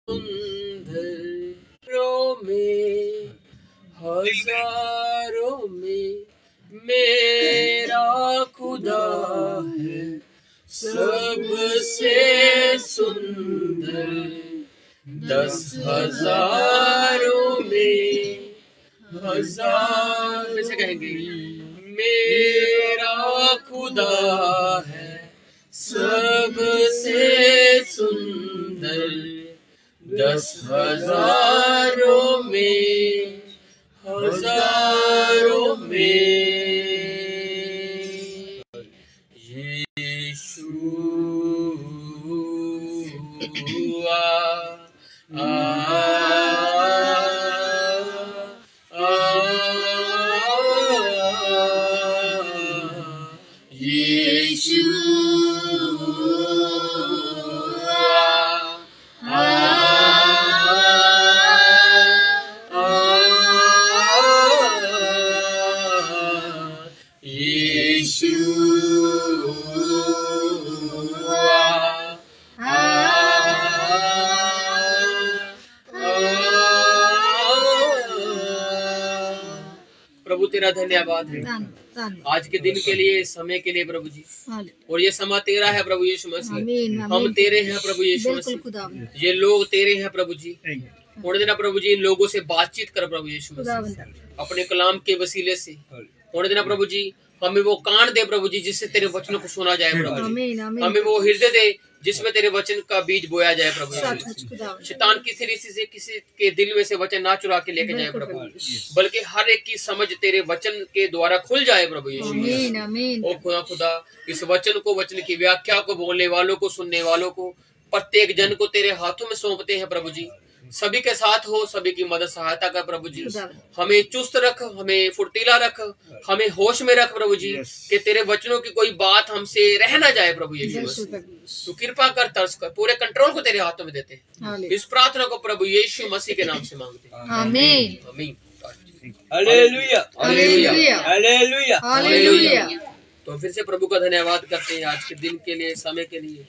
सुंदरों में हजारों में मेरा खुदा है सबसे सुंदर। 10,000 में हजार कैसे कहेंगे? मेरा खुदा है सबसे सुंदर। 10,000 में हजारों में यीशुआ प्रभु तेरा धन्यवाद है आज के दिन के लिए, समय के लिए प्रभु जी। और ये समा तेरा है प्रभु यीशु मसीह, हम तेरे हैं प्रभु यीशु मसीह, ये लोग तेरे हैं प्रभु जी। होने देना प्रभु जी, इन लोगों से बातचीत कर प्रभु यीशु मसीह अपने कलाम के वसीले से। होने देना प्रभु जी, हमें वो कान दे प्रभु जी जिससे तेरे वचनों को सुना जाए प्रभु जी। हमें वो हृदय दे जिसमें तेरे वचन का बीज बोया जाए प्रभु। शैतान किसी रीति से किसी के दिल में से वचन ना चुरा के लेके जाए प्रभु, बल्कि हर एक की समझ तेरे वचन के द्वारा खुल जाए प्रभु यीशु। ओ खुदा खुदा, इस वचन को, वचन की व्याख्या को, बोलने वालों को, सुनने वालों को, प्रत्येक जन को तेरे हाथों में सौंपते हैं प्रभु जी। सभी के साथ हो, सभी की मदद सहायता कर प्रभु जी। हमें चुस्त रख, हमें फुर्तीला रख, हमें होश में रख प्रभु जी, कि तेरे वचनों की कोई बात हमसे रह ना जाए प्रभु यीशु। तू कृपा कर, तरस कर, पूरे कंट्रोल को तेरे हाथों में देते हैं। इस प्रार्थना को प्रभु यीशु मसीह के नाम से मांगते हैं, आमीन आमीन। Hallelujah hallelujah hallelujah hallelujah. तो फिर से प्रभु का धन्यवाद करते हैं आज के दिन के लिए, समय के लिए।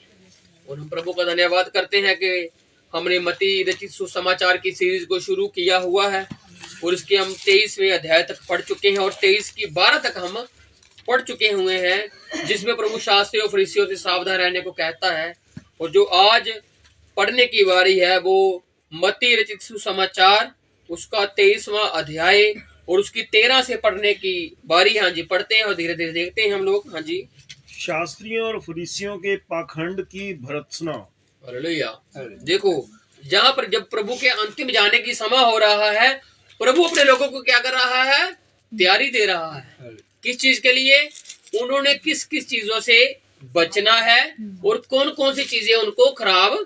और हम प्रभु का धन्यवाद करते हैं कि हमने मत्ती रचित सुसमाचार की सीरीज को शुरू किया हुआ है और इसके हम 23वें अध्याय तक पढ़ चुके हैं और 23 की 12 तक हम पढ़ चुके हुए हैं, जिसमें प्रभु शास्त्रियों और फरीसियों से सावधान रहने को कहता है। और जो आज पढ़ने की बारी है वो मत्ती रचित सुसमाचार उसका 23वां अध्याय और उसकी 13 से पढ़ने की बारी। हाँ जी, पढ़ते हैं और धीरे धीरे देखते हैं हम लोग। हाँ जी। शास्त्रियों और फरीसियों के पाखंड की भर्त्सना। हालेलुया। देखो, जहाँ पर जब प्रभु के अंतिम जाने की समय हो रहा है, प्रभु अपने लोगों को क्या कर रहा है? तैयारी दे रहा है। किस चीज के लिए? उन्होंने किस किस चीजों से बचना है और कौन कौन सी चीजें उनको खराब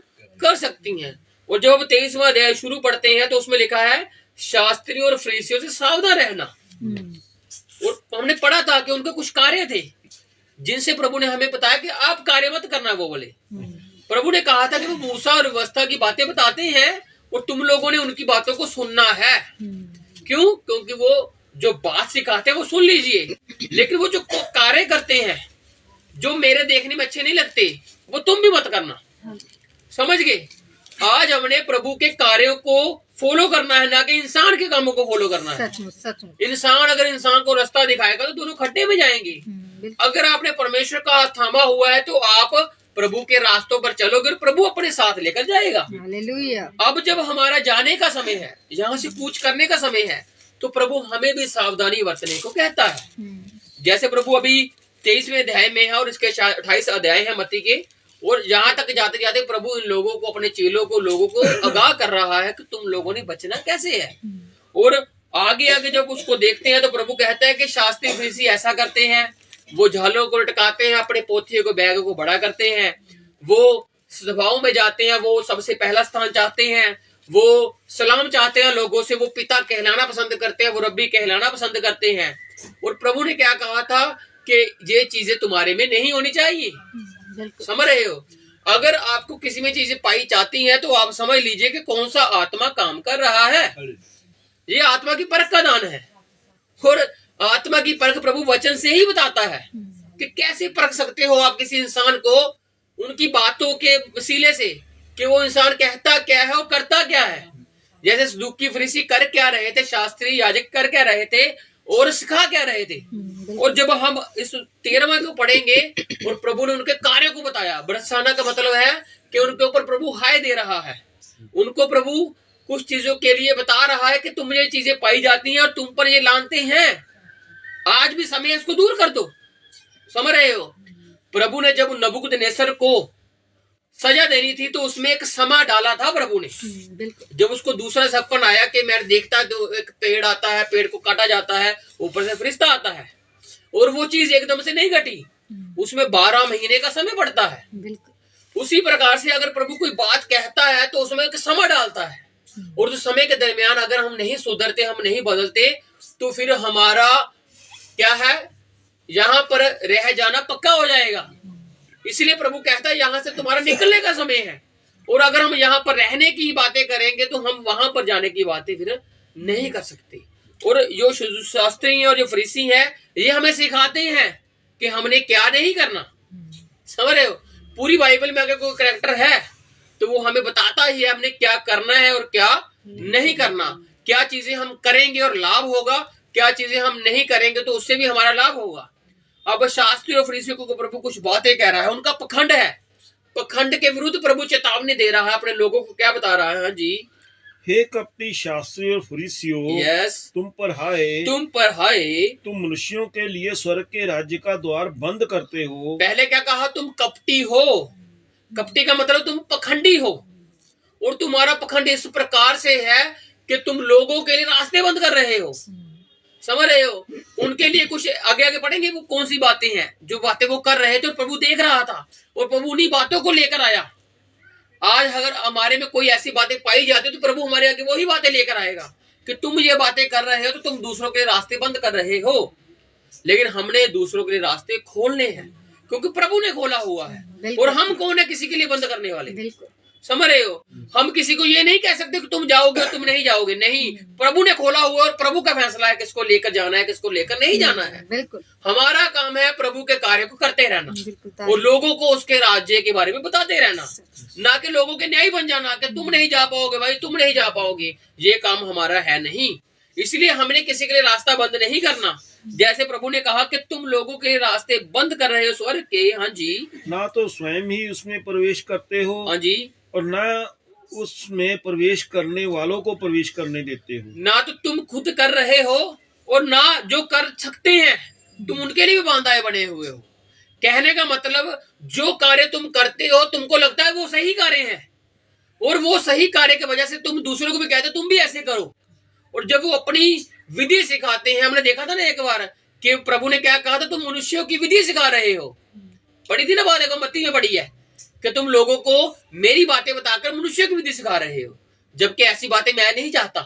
कर सकती हैं। और जब 23वां अध्याय शुरू पढ़ते हैं तो उसमें लिखा है शास्त्रियों और फरीसियों से सावधान रहना। और हमने पढ़ा था कि उनके कुछ कार्य थे जिनसे प्रभु ने हमें बताया कि आप कार्य मत करना। वो बोले, प्रभु ने कहा था कि वो मूसा और व्यवस्था की बातें बताते हैं और तुम लोगों ने उनकी बातों को सुनना है। क्यों? क्योंकि वो जो बात सिखाते हैं वो सुन लीजिए, लेकिन वो जो कार्य करते हैं जो मेरे देखने में अच्छे नहीं लगते वो तुम भी मत करना। समझ गए? आज हमने प्रभु के कार्यों को फॉलो करना है, ना कि इंसान के कामों को फॉलो करना है। इंसान अगर इंसान को रास्ता दिखाएगा तो दोनों खड्डे में जाएंगे। अगर आपने परमेश्वर का हाथ थामा हुआ है तो आप प्रभु के रास्तों पर चलोगे और प्रभु अपने साथ लेकर जाएगा। हालेलुया। अब जब हमारा जाने का समय है, यहाँ से कूच करने का समय है, तो प्रभु हमें भी सावधानी बरतने को कहता है। जैसे प्रभु अभी 23वें अध्याय में है और इसके 28 अध्याय है मत्ती के, और यहाँ तक जाते जाते प्रभु इन लोगों को, अपने चेलों को, लोगों को आगाह कर रहा है कि तुम लोगों ने बचना कैसे है। और आगे आगे जब उसको देखते हैं तो प्रभु कहता है कि शास्त्री फरीसी ऐसा करते हैं, वो झालों को लटकाते हैं, अपने पोथियों को, बैग को बड़ा करते हैं, वो सभाओं में जाते हैं, वो सबसे पहला स्थान चाहते हैं, वो सलाम चाहते हैं लोगों से, वो पिता कहलाना पसंद करते हैं, वो रब्बी कहलाना पसंद करते हैं। और प्रभु ने क्या कहा था कि ये चीजें तुम्हारे में नहीं होनी चाहिए। समझ रहे हो? अगर आपको किसी में चीजें पाई जाती हैं तो आप समझ लीजिए कि कौन सा आत्मा काम कर रहा है। ये आत्मा की परख का दान है और आत्मा की परख प्रभु वचन से ही बताता है कि कैसे परख सकते हो आप किसी इंसान को उनकी बातों के वसीले से कि वो इंसान कहता क्या है और करता जैसे सदूकी फरीसी कर क्या रहे थे, शास्त्री याजक कर क्या रहे थे और सिखा क्या रहे थे। और जब हम इस 13वां को पढ़ेंगे और प्रभु ने उनके कार्य को बताया, बरसाना का मतलब है कि उनके ऊपर प्रभु हाय दे रहा है, उनको प्रभु कुछ चीजों के लिए बता रहा है कि तुम ये चीजें पाई जाती हैं और तुम पर ये लानते हैं, आज भी समय इसको दूर कर दो। समझ रहे हो? प्रभु ने जब नबूकदनेस्सर को सजा देनी थी तो उसमें एक समा डाला था प्रभु ने। जब उसको दूसरा सपन आया कि मैं देखता तो एक पेड़ आता है, पेड़ को काटा जाता है, ऊपर से फरिश्ता आता है, और वो चीज एकदम से नहीं घटी, उसमें 12 महीने का समय पड़ता है। उसी प्रकार से अगर प्रभु कोई बात कहता है तो उसमें एक समय डालता है, और उस समय के दरमियान अगर हम नहीं सुधरते, हम नहीं बदलते, तो फिर हमारा क्या है, यहाँ पर रह जाना पक्का हो जाएगा। इसलिए प्रभु कहता है यहाँ से तुम्हारा निकलने का समय है, और अगर हम यहाँ पर रहने की बातें करेंगे तो हम वहां पर जाने की बातें फिर नहीं कर सकते। और जो शास्त्री और जो फरीसी हैं ये हमें सिखाते हैं कि हमने क्या नहीं करना। समझ रहे हो? पूरी बाइबल में अगर कोई कैरेक्टर है तो वो हमें बताता ही है हमने क्या करना है और क्या नहीं करना, क्या चीजें हम करेंगे और लाभ होगा, क्या चीजें हम नहीं करेंगे तो उससे भी हमारा लाभ होगा। अब शास्त्री और फरीसियों को प्रभु कुछ बातें कह रहा है, उनका पखंड है, पखंड के विरुद्ध प्रभु चेतावनी दे रहा है, अपने लोगों को क्या बता रहा है? हाँ जी, हे कपटी शास्त्री और फरीसियों, यस, तुम पर हाय, तुम पर हाय, तुम मनुष्यों के लिए स्वर्ग के राज्य का द्वार बंद करते हो। पहले क्या कहा? तुम कपटी हो। कपटी का मतलब तुम पखंडी हो, और तुम्हारा पखंड इस प्रकार से है कि तुम लोगों के लिए रास्ते बंद कर रहे हो। समझ रहे हो? उनके लिए कुछ आगे आगे पढ़ेंगे वो कौन सी बातें हैं, जो बातें वो कर रहे थे और प्रभु देख रहा था, और प्रभु उन्हीं बातों को लेकर आया। आज अगर हमारे में कोई ऐसी बातें पाई जाती तो प्रभु हमारे आगे वही बातें लेकर आएगा कि तुम ये बातें कर रहे हो तो तुम दूसरों के रास्ते बंद कर रहे हो। लेकिन हमने दूसरों के लिए रास्ते खोलने हैं क्योंकि प्रभु ने खोला हुआ है, और हम कौन है किसी के लिए बंद करने वाले? समझ रहे हो? हम किसी को ये नहीं कह सकते कि तुम जाओगे और तुम नहीं जाओगे, नहीं, प्रभु ने खोला हुआ और प्रभु का फैसला है किसको लेकर जाना है, किसको लेकर नहीं जाना है। बिल्कुल, हमारा काम है प्रभु के कार्य को करते रहना और लोगों को उसके राज्य के बारे में बताते रहना, ना कि लोगों के न्याय बन जाना कि तुम नहीं जा पाओगे भाई, तुम नहीं जा पाओगे। ये काम हमारा है नहीं। इसलिए हमने किसी के लिए रास्ता बंद नहीं करना। जैसे प्रभु ने कहा कि तुम लोगों के रास्ते बंद कर रहे हो स्वर्ग के, हाँ जी, ना तो स्वयं ही उसमें प्रवेश करते हो, हाँ जी, और ना उसमें प्रवेश करने वालों को प्रवेश करने देते हो। ना तो तुम खुद कर रहे हो और ना जो कर सकते हैं तुम उनके लिए भी बांधाए बने हुए हो। कहने का मतलब जो कार्य तुम करते हो तुमको लगता है वो सही कार्य है, और वो सही कार्य की वजह से तुम दूसरों को भी कहते हो तुम भी ऐसे करो। और जब वो अपनी विधि सिखाते हैं, हमने देखा था ना एक बार कि प्रभु ने क्या कहा था, तुम मनुष्यों की विधि सिखा रहे हो। पढ़ी थी ना बात, देखो मत्ती में पढ़ी है कि तुम लोगों को मेरी बातें बताकर मनुष्य की विधि सिखा रहे हो, जबकि ऐसी बातें मैं नहीं चाहता।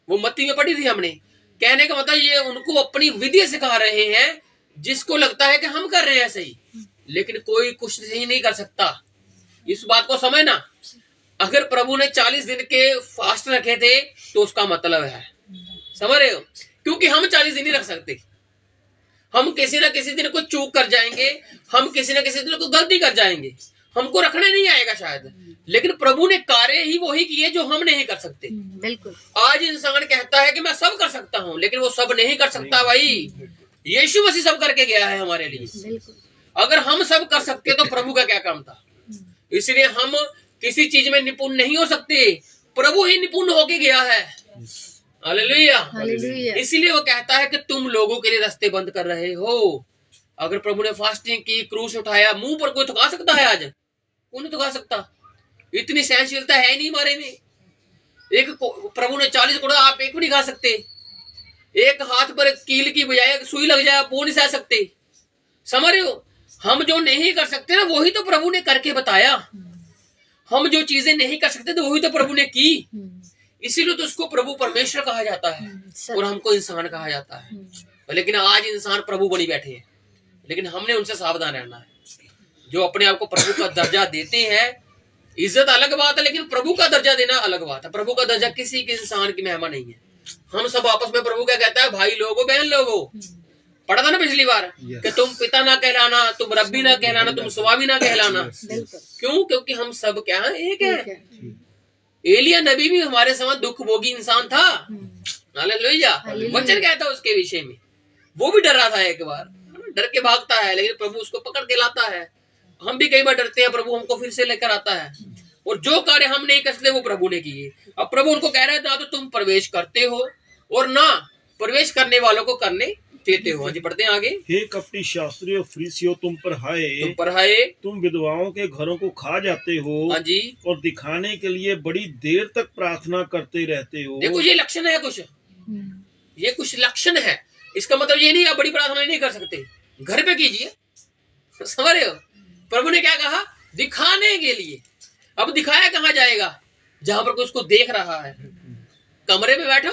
वो मत्ती में पढ़ी थी हमने। कहने का मतलब ये उनको अपनी विधि सिखा रहे हैं जिसको लगता है कि हम कर रहे हैं सही, लेकिन कोई कुछ सही नहीं कर सकता। इस बात को समझना। अगर प्रभु ने 40 दिन के फास्ट रखे थे तो उसका मतलब है, समझ रहे हो? क्योंकि हम 40 दिन नहीं रख सकते। हम किसी ना किसी दिन को चूक कर जाएंगे, हम किसी ना किसी दिन को गलती कर जाएंगे, हमको रखने नहीं आएगा शायद, लेकिन प्रभु ने कार्य ही वही किए जो हम नहीं कर सकते। बिल्कुल। आज इंसान कहता है कि मैं सब कर सकता हूँ, लेकिन वो सब नहीं कर सकता भाई। यीशु मसीह सब करके गया है हमारे लिए। अगर हम सब कर सकते तो प्रभु का क्या काम था? इसलिए हम किसी चीज में निपुण नहीं हो सकते, प्रभु ही निपुण होके गया है। हालेलुया। इसलिए वो कहता है कि तुम लोगों के लिए रास्ते बंद कर रहे हो। अगर प्रभु ने फास्टिंग की, क्रूस उठाया, मुंह पर कोई थका सकता है? आज कोई नहीं थका सकता। इतनी सहनशीलता है नहीं हमारे में। एक प्रभु ने 40 कोड़ा, आप एक भी नहीं खा सकते। एक हाथ पर कील की बजाय सुई लग जाए वो नहीं सह सकते। समझ रहे हो? हम जो नहीं कर सकते ना वही तो प्रभु ने करके बताया। हम जो चीजें नहीं कर सकते तो वही तो प्रभु ने की। इसीलिए तो उसको प्रभु परमेश्वर कहा जाता है और हमको इंसान कहा जाता है। लेकिन आज इंसान प्रभु बनी बैठे हैं, लेकिन हमने उनसे सावधान रहना है। जो अपने आप को प्रभु का दर्जा देते हैं, इज्जत अलग बात है, लेकिन प्रभु का दर्जा देना अलग बात है। प्रभु का दर्जा किसी के इंसान की महिमा नहीं है। हम सब आपस में प्रभु क्या कहता है, भाई लोगो बहन लोगो। पढ़ा था ना पिछली बार कि तुम पिता ना कहलाना, तुम रब्बी ना कहलाना, तुम स्वामी ना कहलाना। क्यों? क्योंकि हम सब क्या है, एक है। एलिया नबी भी हमारे समान दुख भोगी इंसान था। हालेलुया। वचन कहता है उसके विषय में, वो भी डर रहा था एक बार, डर के भागता है, लेकिन प्रभु उसको पकड़ के लाता है। हम भी कई बार डरते हैं, प्रभु हमको फिर से लेकर आता है, और जो कार्य हम नहीं कर सकते वो प्रभु ने किए। अब प्रभु उनको कह रहे हैं ना तो तुम प्रवेश करते हो और ना प्रवेश करने वालों को करने देते हो। जी पढ़ते हैं आगे। हे कपटी शास्त्रियों फरीसियों, तुम पर हाय, तुम विधवाओं के घरों को खा जाते हो। हाँ जी। और दिखाने के लिए बड़ी देर तक प्रार्थना करते रहते हो। देखो ये लक्षण है कुछ, ये कुछ लक्षण है। इसका मतलब ये नहीं आप बड़ी प्रार्थना नहीं कर सकते, घर पे कीजिए। समझ रहे हो? प्रभु ने क्या कहा? दिखाने के लिए। अब दिखाया कहाँ जाएगा? जहां पर कोई उसको देख रहा है। कमरे में बैठो,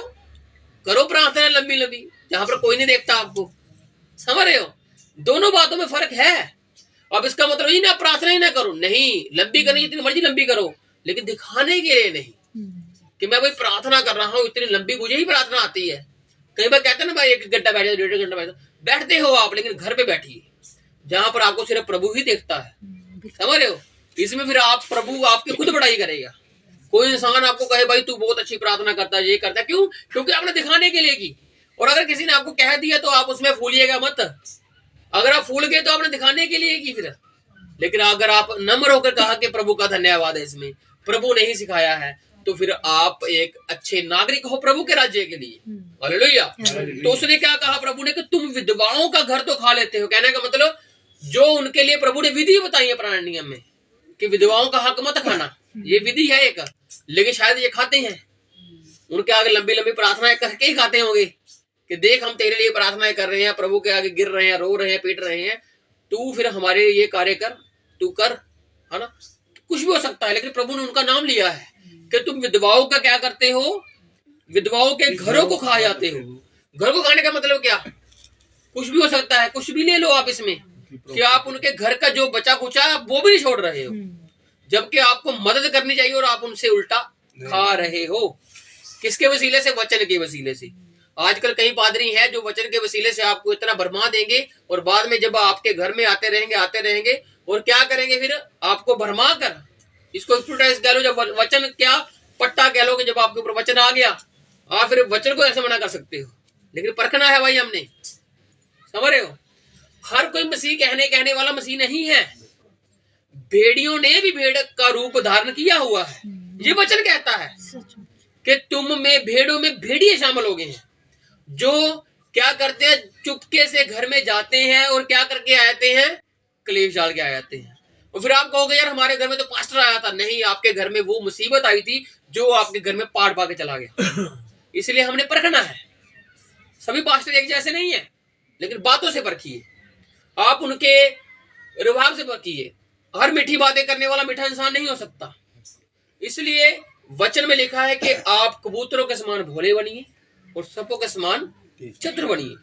करो प्रार्थना लंबी लंबी, जहां पर कोई नहीं देखता आपको। समझ रहे हो? दोनों बातों में फर्क है। अब इसका मतलब ये ना प्रार्थना ही ना करो, नहीं, लंबी करनी जितनी मर्जी लंबी करो, लेकिन दिखाने के लिए नहीं कि मैं भाई प्रार्थना कर रहा हूँ इतनी लंबी, मुझे ही प्रार्थना आती है। कई बार कहते हैं ना भाई 1 घंटा बैठ जाओ, 1.5 घंटा बैठ जाओ, बैठते हो आप, लेकिन घर पे बैठिए जहां पर आपको सिर्फ प्रभु ही देखता है। समझ रहे हो? इसमें फिर आप प्रभु आपकी खुद बड़ाई करेगा। कोई इंसान आपको कहे भाई तू बहुत अच्छी प्रार्थना करता है, ये करता है, क्यों? क्योंकि आपने दिखाने के लिए की। और अगर किसी ने आपको कह दिया तो आप उसमें फूलिएगा मत। अगर आप फूल गए तो आपने दिखाने के लिए की फिर। लेकिन अगर आप नम्र होकर कहा कि प्रभु का धन्यवाद है, इसमें प्रभु ने ही सिखाया है, तो फिर आप एक अच्छे नागरिक हो प्रभु के राज्य के लिए। हालेलुया। तो उसने क्या कहा प्रभु ने कि तुम विधवाओं का घर तो खा लेते हो। कहने का मतलब जो उनके लिए प्रभु ने विधि बताई है पुराने नियम में कि विधवाओं का हक मत खाना, ये विधि है एक, लेकिन शायद ये खाते हैं। उनके आगे लंबी लंबी प्रार्थनाएं करके ही खाते होंगे कि देख हम तेरे लिए प्रार्थनाएं कर रहे हैं, प्रभु के आगे गिर रहे हैं, रो रहे हैं, पीट रहे हैं, तू फिर हमारे ये कार्य कर, तू कर, है ना? कुछ भी हो सकता है, लेकिन प्रभु ने उनका नाम लिया है कि तुम विधवाओं का क्या करते हो? विधवाओं के घरों को खा जाते हो। घर को खाने का मतलब क्या? कुछ भी हो सकता है, कुछ भी ले लो आप इसमें, कि आप उनके घर का जो बचा कुचा वो भी नहीं छोड़ रहे हो, जबकि आपको मदद करनी चाहिए और आप उनसे उल्टा खा रहे हो। किसके वसीले से? वचन के वसीले से। आजकल कई पादरी हैं जो वचन के वसीले से आपको इतना भरमा देंगे, और बाद में जब आपके घर में आते रहेंगे और क्या करेंगे फिर? आपको भरमा कर, इसको कह लो, जब वचन क्या पट्टा कह लो कि जब आपके ऊपर वचन आ गया, आप फिर वचन को ऐसे मना कर सकते हो। लेकिन परखना है भाई हमने। समझ रहे हो? हर कोई मसीह कहने वाला मसीह नहीं है। भेड़ियों ने भी भेड़ का रूप धारण किया हुआ है। ये वचन कहता है कि तुम में भेड़ों में भेड़िए शामिल हो गए हैं, जो क्या करते हैं? चुपके से घर में जाते हैं और क्या करके आते हैं? कलेश डाल के आ जाते हैं। और फिर आप कहोगे यार हमारे घर में तो पास्टर आया था। नहीं, आपके घर में वो मुसीबत आई थी जो आपके घर में पाड़ पा के चला गया। इसलिए हमने परखना है। सभी पास्टर एक जैसे नहीं है, लेकिन बातों से परखिए, आप उनके रुभाव से परखिए। हर मीठी बातें करने वाला मीठा इंसान नहीं हो सकता। इसलिए वचन में लिखा है कि आप कबूतरों के समान भोले बनिए और सांपों के समान चतुर बनिए।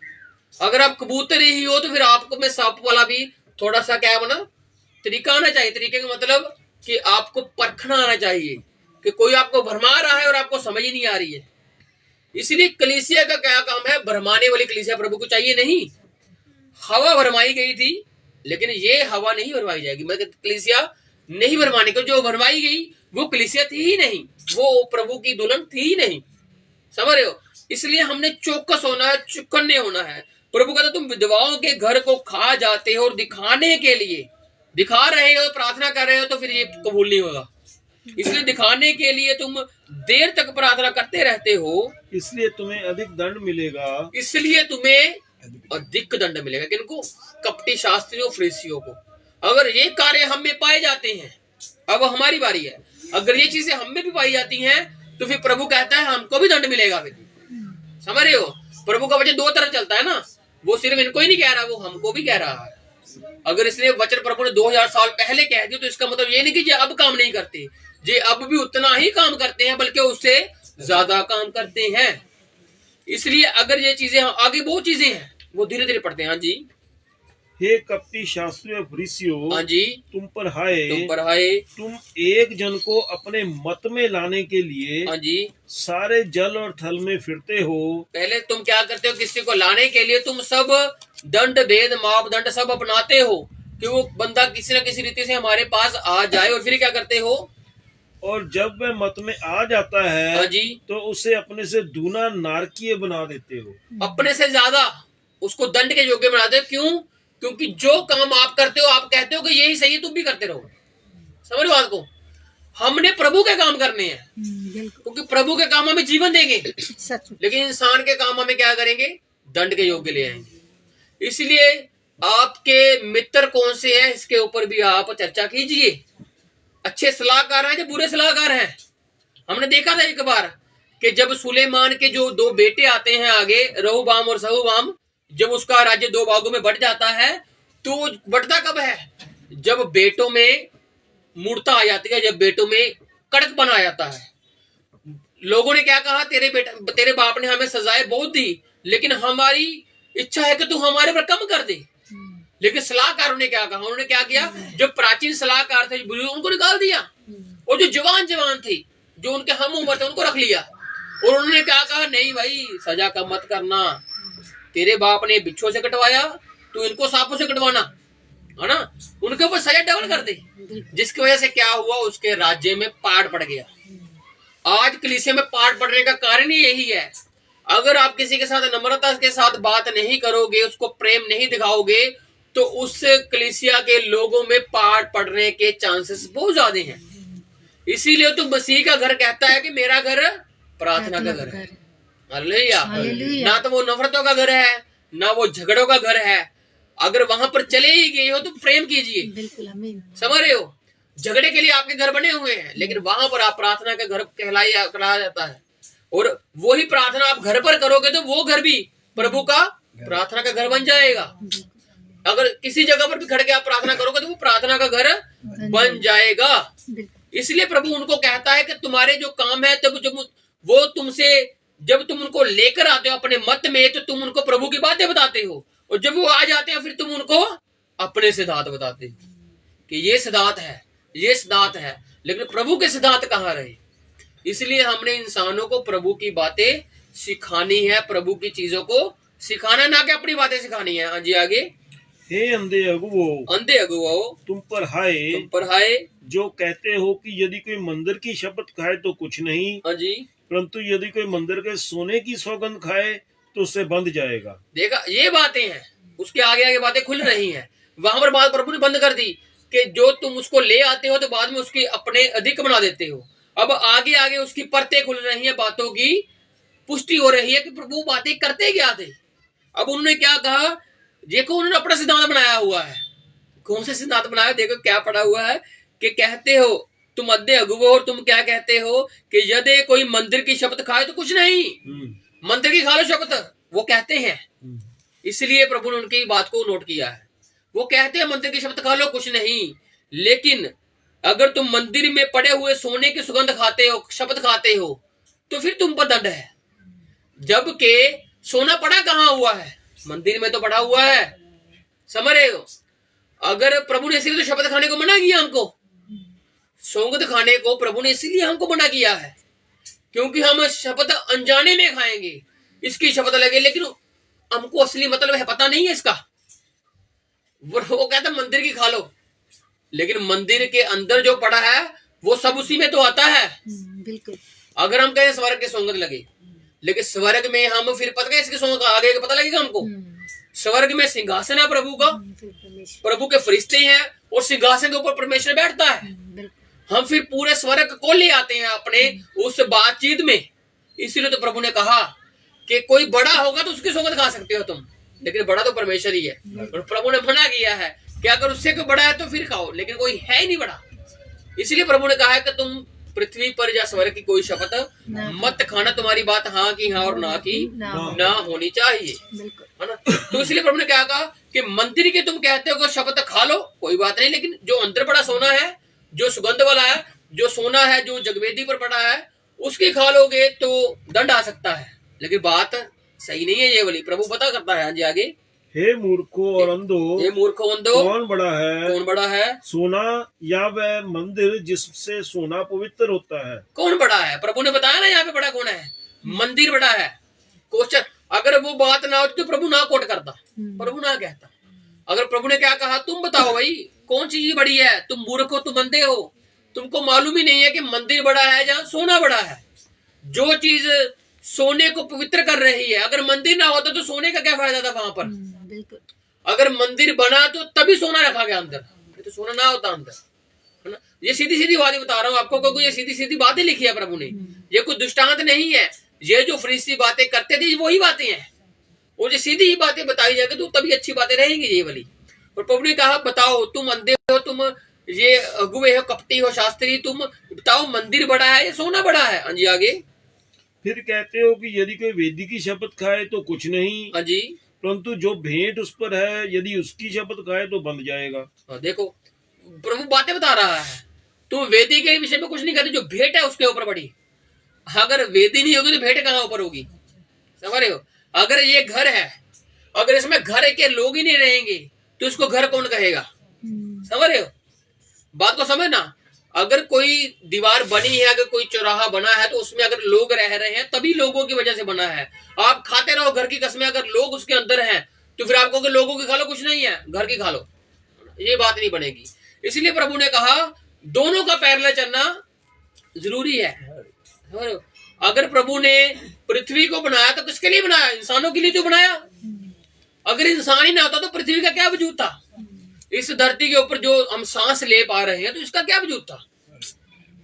अगर आप कबूतर ही हो तो फिर आपको में सांप वाला भी थोड़ा सा क्या बना तरीका आना चाहिए। तरीके का मतलब कि आपको परखना आना चाहिए कि कोई आपको भरमा रहा है और आपको समझ ही नहीं आ रही है। इसलिए कलीसिया का क्या काम है? भरमाने वाली कलीसिया प्रभु को चाहिए नहीं। हवा भरमाई गई थी, लेकिन ये हवा नहीं भरमाई जाएगी। मतलब कलीसिया नहीं भरमाने को, जो भरमाई गई वो कलीसिया थी ही नहीं, वो प्रभु की दुल्हन थी ही नहीं। समझ रहे हो? इसलिए हमने चौकस होना है, चुकन्ने होना है। प्रभु कहता तुम विधवाओं के घर को खा जाते हो और दिखाने के लिए दिखा रहे हो, प्रार्थना कर रहे हो, तो फिर ये कबूल नहीं होगा। इसलिए दिखाने के लिए तुम देर तक प्रार्थना करते रहते हो, इसलिए तुम्हें अधिक दंड मिलेगा। इसलिए तुम्हें अधिक दंड मिलेगा। किनको? कपटी शास्त्रियों फरीसियों को। अगर ये कार्य हम में पाए जाते हैं, अब हमारी बारी है, अगर ये चीजें हम में भी पाई जाती हैं तो फिर प्रभु कहता है हमको भी दंड मिलेगा। फिर समझ रहे हो? प्रभु का वचन दो तरफ चलता है ना, वो सिर्फ इनको ही नहीं कह रहा, वो हमको भी कह रहा है। अगर इसने वचन प्रभु ने 2000 साल पहले कह दिया तो इसका मतलब ये नहीं कि ये अब काम नहीं करते, ये अब भी उतना ही काम करते हैं, बल्कि उससे ज्यादा काम करते हैं। इसलिए अगर ये चीजें आगे बहुत चीजें हैं वो धीरे धीरे पढ़ते हैं। हाँ जी। हे कपटी शास्त्रियों फरीसियों, हाँ जी, तुम पर हाय, तुम एक जन को अपने मत में लाने के लिए हाँ जी सारे जल और थल में फिरते हो। पहले तुम क्या करते हो? किसी को लाने के लिए तुम सब दंड भेद मापदंड सब अपनाते हो कि वो बंदा किसी न किसी रीति से हमारे पास आ जाए, और फिर क्या करते हो? और जब वह मत में आ जाता हाँ है जी, तो उसे अपने से दूना नारकीय बना देते हो। अपने से ज्यादा उसको दंड के योग्य बनाते हो। क्यों? क्योंकि जो काम आप करते हो, आप कहते हो कि यही सही है, तुम भी करते रहो। समझ बात को? हमने प्रभु के काम करने हैं, क्योंकि प्रभु के काम हमें जीवन देंगे, लेकिन इंसान के काम हमें क्या करेंगे? दंड के योग्य ले आएंगे। इसलिए आपके मित्र कौन से हैं, इसके ऊपर भी आप चर्चा कीजिए। अच्छे सलाहकार हैं या बुरे सलाहकार हैं? हमने देखा था एक बार कि जब सुलेमान के जो दो बेटे आते हैं आगे, रहोबाम और सहूबाम, जब उसका राज्य दो भागों में बढ़ जाता है, तो बढ़ता कब है? जब बेटों में मूर्ता आ जाती है, जब बेटों में कड़कपन आ जाता है। लोगों ने क्या कहा? तेरे बाप ने हमें सजाएं बहुत दी, लेकिन हमारी इच्छा है कि तू हमारे पर कम कर दे। लेकिन सलाहकारों ने क्या कहा? उन्होंने क्या किया? जो प्राचीन सलाहकार थे, उनको निकाल दिया, और जो जवान थे, जो उनके हम उम्र थे, उनको रख लिया। और उन्होंने क्या कहा? नहीं भाई, सजा कम मत करना। तेरे बाप ने बिच्छों से कटवाया, तू इनको सांपों से कटवाना, है ना? उनके ऊपर सजा डबल कर दे। जिसकी वजह से क्या हुआ? उसके राज्य में पाड़ पड़ गया। आज कलीसिया में पाड़ पड़ने का कारण ही यही है। अगर आप किसी के साथ नम्रता के साथ बात नहीं करोगे, उसको प्रेम नहीं दिखाओगे, तो उस कलीसिया के लोगों में पाड़ पड़ने के चांसेस बहुत ज्यादा हैं। इसीलिए तो मसीह का घर कहता है कि मेरा घर प्रार्थना का घर है। हालेलुया। ना तो वो नफरतों का घर है, ना वो झगड़ों का घर है। अगर वहां पर चले ही गए हो तो प्रेम कीजिए। समझ रहे हो? झगड़े के लिए आपके घर बने हुए हैं, लेकिन वहां पर आप प्रार्थना का घर कहलाया जाता है। और वही प्रार्थना आप घर पर करोगे तो वो घर भी प्रभु का प्रार्थना का घर बन जाएगा। अगर किसी जगह पर भी खड़ के आप प्रार्थना करोगे तो वो प्रार्थना का घर बन जाएगा। इसलिए प्रभु उनको कहता है कि तुम्हारे जो काम है, तब जब वो तुमसे, जब तुम उनको लेकर आते हो अपने मत में, तो तुम उनको प्रभु की बातें बताते हो, और जब वो आ जाते हैं फिर तुम उनको अपने सिद्धांत बताते हो कि ये सिद्धांत है, ये सिद्धांत है। लेकिन प्रभु के सिद्धांत कहाँ रहे? इसलिए हमने इंसानों को प्रभु की बातें सिखानी है, प्रभु की चीजों को सिखाना, ना कि अपनी बातें सिखानी है। हाँ जी, आगे। हे अंधे अगुवो, तुम पर हाय, जो कहते हो कि यदि कोई मंदिर की शपथ खाए तो कुछ नहीं, हाँ जी, परंतु यदि कोई मंदिर के सोने की सौगंध खाए तो उससे बंध जाएगा। देखा, ये बातें हैं। उसके आगे आगे बातें खुल रही हैं। वहां पर बात प्रभु ने बंद कर दी कि जो तुम उसको ले आते हो तो बाद में उसकी अपने अधिक बना देते हो। अब आगे आगे उसकी परतें खुल रही हैं, बातों की पुष्टि हो रही है कि प्रभु बातें करते क्या थे। अब उन्होंने क्या कहा? देखो, उन्होंने अपना सिद्धांत बनाया हुआ है। कौन सा सिद्धांत बनाया? देखो क्या पड़ा हुआ है कि कहते हो तुम अंधे अगुवो, और तुम क्या कहते हो कि यदि कोई मंदिर की शपथ खाए तो कुछ नहीं। मंदिर की खा लो शपथ, वो कहते हैं। इसलिए प्रभु ने उनकी बात को नोट किया है। वो कहते हैं मंदिर की शपथ खा लो, कुछ नहीं। लेकिन अगर तुम मंदिर में पड़े हुए सोने की सुगंध खाते हो, शपथ खाते हो, तो फिर तुम पर दंड है। जबकि सोना पड़ा कहाँ हुआ है? मंदिर में तो पड़ा हुआ है। समझ रहे हो? अगर प्रभु ने इसीलिए तो शपथ खाने को मना किया हमको, सौगंध खाने को प्रभु ने इसीलिए हमको मना किया है, क्योंकि हम शपथ अनजाने में खाएंगे। इसकी शपथ लगे, लेकिन हमको असली मतलब है पता नहीं है इसका। वो कहता मंदिर की खा लो, लेकिन मंदिर के अंदर जो पड़ा है वो सब उसी में तो आता है। बिल्कुल। अगर हम कहें स्वर्ग के सौगंध लगे, लेकिन स्वर्ग में हम फिर पता है इसके सौगंध आगे पता लगेगा हमको। स्वर्ग में सिंहासन है प्रभु का, प्रभु के फरिश्ते हैं, और सिंहासन के ऊपर परमेश्वर बैठता है। हम फिर पूरे स्वर्ग को ले आते हैं अपने उस बातचीत में। इसीलिए तो प्रभु ने कहा कि कोई बड़ा होगा तो उसकी सौगंध खा सकते हो तुम, लेकिन बड़ा तो परमेश्वर ही है। और प्रभु ने मना किया है कि अगर उससे कोई बड़ा है तो फिर खाओ, लेकिन कोई है ही नहीं बड़ा। इसलिए प्रभु ने कहा है कि तुम पृथ्वी पर या स्वर्ग की कोई शपथ मत खाना। तुम्हारी बात हाँ की हाँ और ना की ना होनी चाहिए, है ना? तो इसलिए प्रभु ने क्या कहा कि मंदिर के तुम कहते हो कि शपथ खा लो, कोई बात नहीं, लेकिन जो अंदर पड़ा सोना है, जो सुगंध वाला है, जो सोना है, जो जगवेदी पर पड़ा है, उसकी खा लोगे तो दंड आ सकता है। लेकिन बात सही नहीं है ये वाली। प्रभु पता करता है। हाँ जी, आगे। हे मूर्खो और अंधो, हे मूर्खो अंधो, कौन बड़ा है? कौन बड़ा है? सोना या वह मंदिर जिससे सोना पवित्र होता है? कौन बड़ा है? प्रभु ने बताया ना यहाँ पे बड़ा कौन है। मंदिर बड़ा है। क्वेश्चन, अगर वो बात ना होती तो प्रभु ना कोट करता, प्रभु ना कहता। अगर प्रभु ने क्या कहा, तुम बताओ भाई कौन चीज बड़ी है? तुम मूर्ख हो, तुम अंधे हो, तुमको मालूम ही नहीं है कि मंदिर बड़ा है जहाँ सोना बड़ा है। जो चीज सोने को पवित्र कर रही है, अगर मंदिर ना होता तो सोने का क्या फायदा था वहां पर। बिल्कुल। अगर मंदिर बना तो तभी सोना रखा गया अंदर, तो सोना ना होता अंदर, है ना। ये सीधी सीधी बातें बता रहा हूँ आपको, क्योंकि ये सीधी सीधी बातें लिखी है प्रभु ने, ये कोई दृष्टांत नहीं है। ये जो फरीसी बातें करते थे वही बातें हैं, वो जो सीधी ही बातें बताई जाएगी तो तभी अच्छी बातें रहेंगी ये वाली। और प्रभु ने कहा बताओ, तुम अंधे हो, तुम ये अगुवे हो, कपटी हो, शास्त्री, तुम बताओ मंदिर बड़ा है या सोना बड़ा है। हाँ जी आगे। फिर कहते हो कि यदि कोई वेदी की शपथ खाए तो कुछ नहीं, हाँ जी, परंतु जो भेंट उस पर है यदि उसकी शपथ खाए तो बंध जाएगा। हाँ, देखो प्रभु बातें बता रहा है, तुम वेदी के विषय में कुछ नहीं करते, जो भेंट है उसके ऊपर पड़ी। अगर वेदी नहीं होगी तो भेंट कहाँ ऊपर होगी, समझ रहे हो। अगर ये घर है, अगर इसमें घर के लोग ही नहीं रहेंगे तो इसको घर कौन कहेगा, समझ रहे हो बात को, समझना। अगर कोई दीवार बनी है, अगर कोई चौराहा बना है तो उसमें अगर लोग रह रहे हैं तभी लोगों की वजह से बना है। आप खाते रहो घर की कसमें, अगर लोग उसके अंदर हैं तो फिर आपको कि लोगों की खा लो, कुछ नहीं है घर की खा लो, ये बात नहीं बनेगी। इसलिए प्रभु ने कहा दोनों का पैरेलल चलना जरूरी है। अगर प्रभु ने पृथ्वी को बनाया तो किसके लिए बनाया, इंसानों के लिए तो बनाया। अगर इंसान ही ना होता तो पृथ्वी का क्या वजूद था, इस धरती के ऊपर जो हम सांस ले पा रहे हैं तो इसका क्या वजूद था।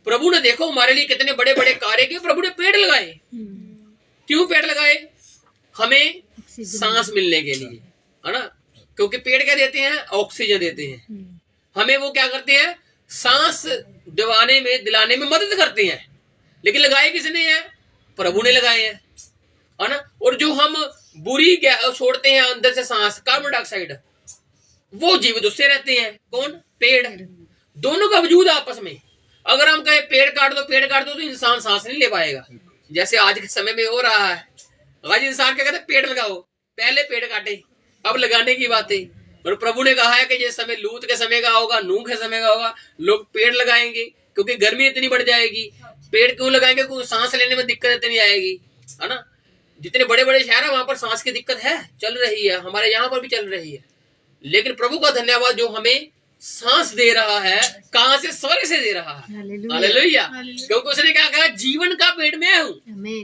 प्रभु ने देखो हमारे लिए कितने बड़े बड़े कार्य किए, प्रभु ने पेड़ लगाए। क्यों पेड़ लगाए, हमें सांस मिलने के लिए, है ना। क्योंकि पेड़ क्या देते हैं, ऑक्सीजन देते हैं हमें, वो क्या करते हैं, सांस दिलाने में मदद करते हैं। लेकिन लगाए किसने है, प्रभु ने लगाए हैं, है ना। और जो हम बुरी छोड़ते हैं अंदर से सांस, कार्बन डाइऑक्साइड, वो जीवित उससे रहते हैं, कौन, पेड़। दोनों का वजूद आपस में। अगर हम कहे पेड़ काट दो तो इंसान सांस नहीं ले पाएगा, जैसे आज के समय में हो रहा है। आज इंसान क्या कहते हैं, पेड़ लगाओ, पहले पेड़ काटे अब लगाने की बातें। और प्रभु ने कहा है कि ये समय लूत के समय का होगा, नूह के समय का होगा, लोग पेड़ लगाएंगे क्योंकि गर्मी इतनी बढ़ जाएगी। पेड़ क्यों लगाएंगे, क्योंकि सांस लेने में दिक्कत इतनी आएगी, है ना। जितने बड़े बड़े शहर है वहां पर सांस की दिक्कत है, चल रही है, हमारे यहाँ पर भी चल रही है। लेकिन प्रभु का धन्यवाद जो हमें सांस दे रहा है, कहां से, स्वर्ग से दे रहा है। हालेलुया। क्योंकि उसने क्या कहा, जीवन का पेड़ मैं हूं।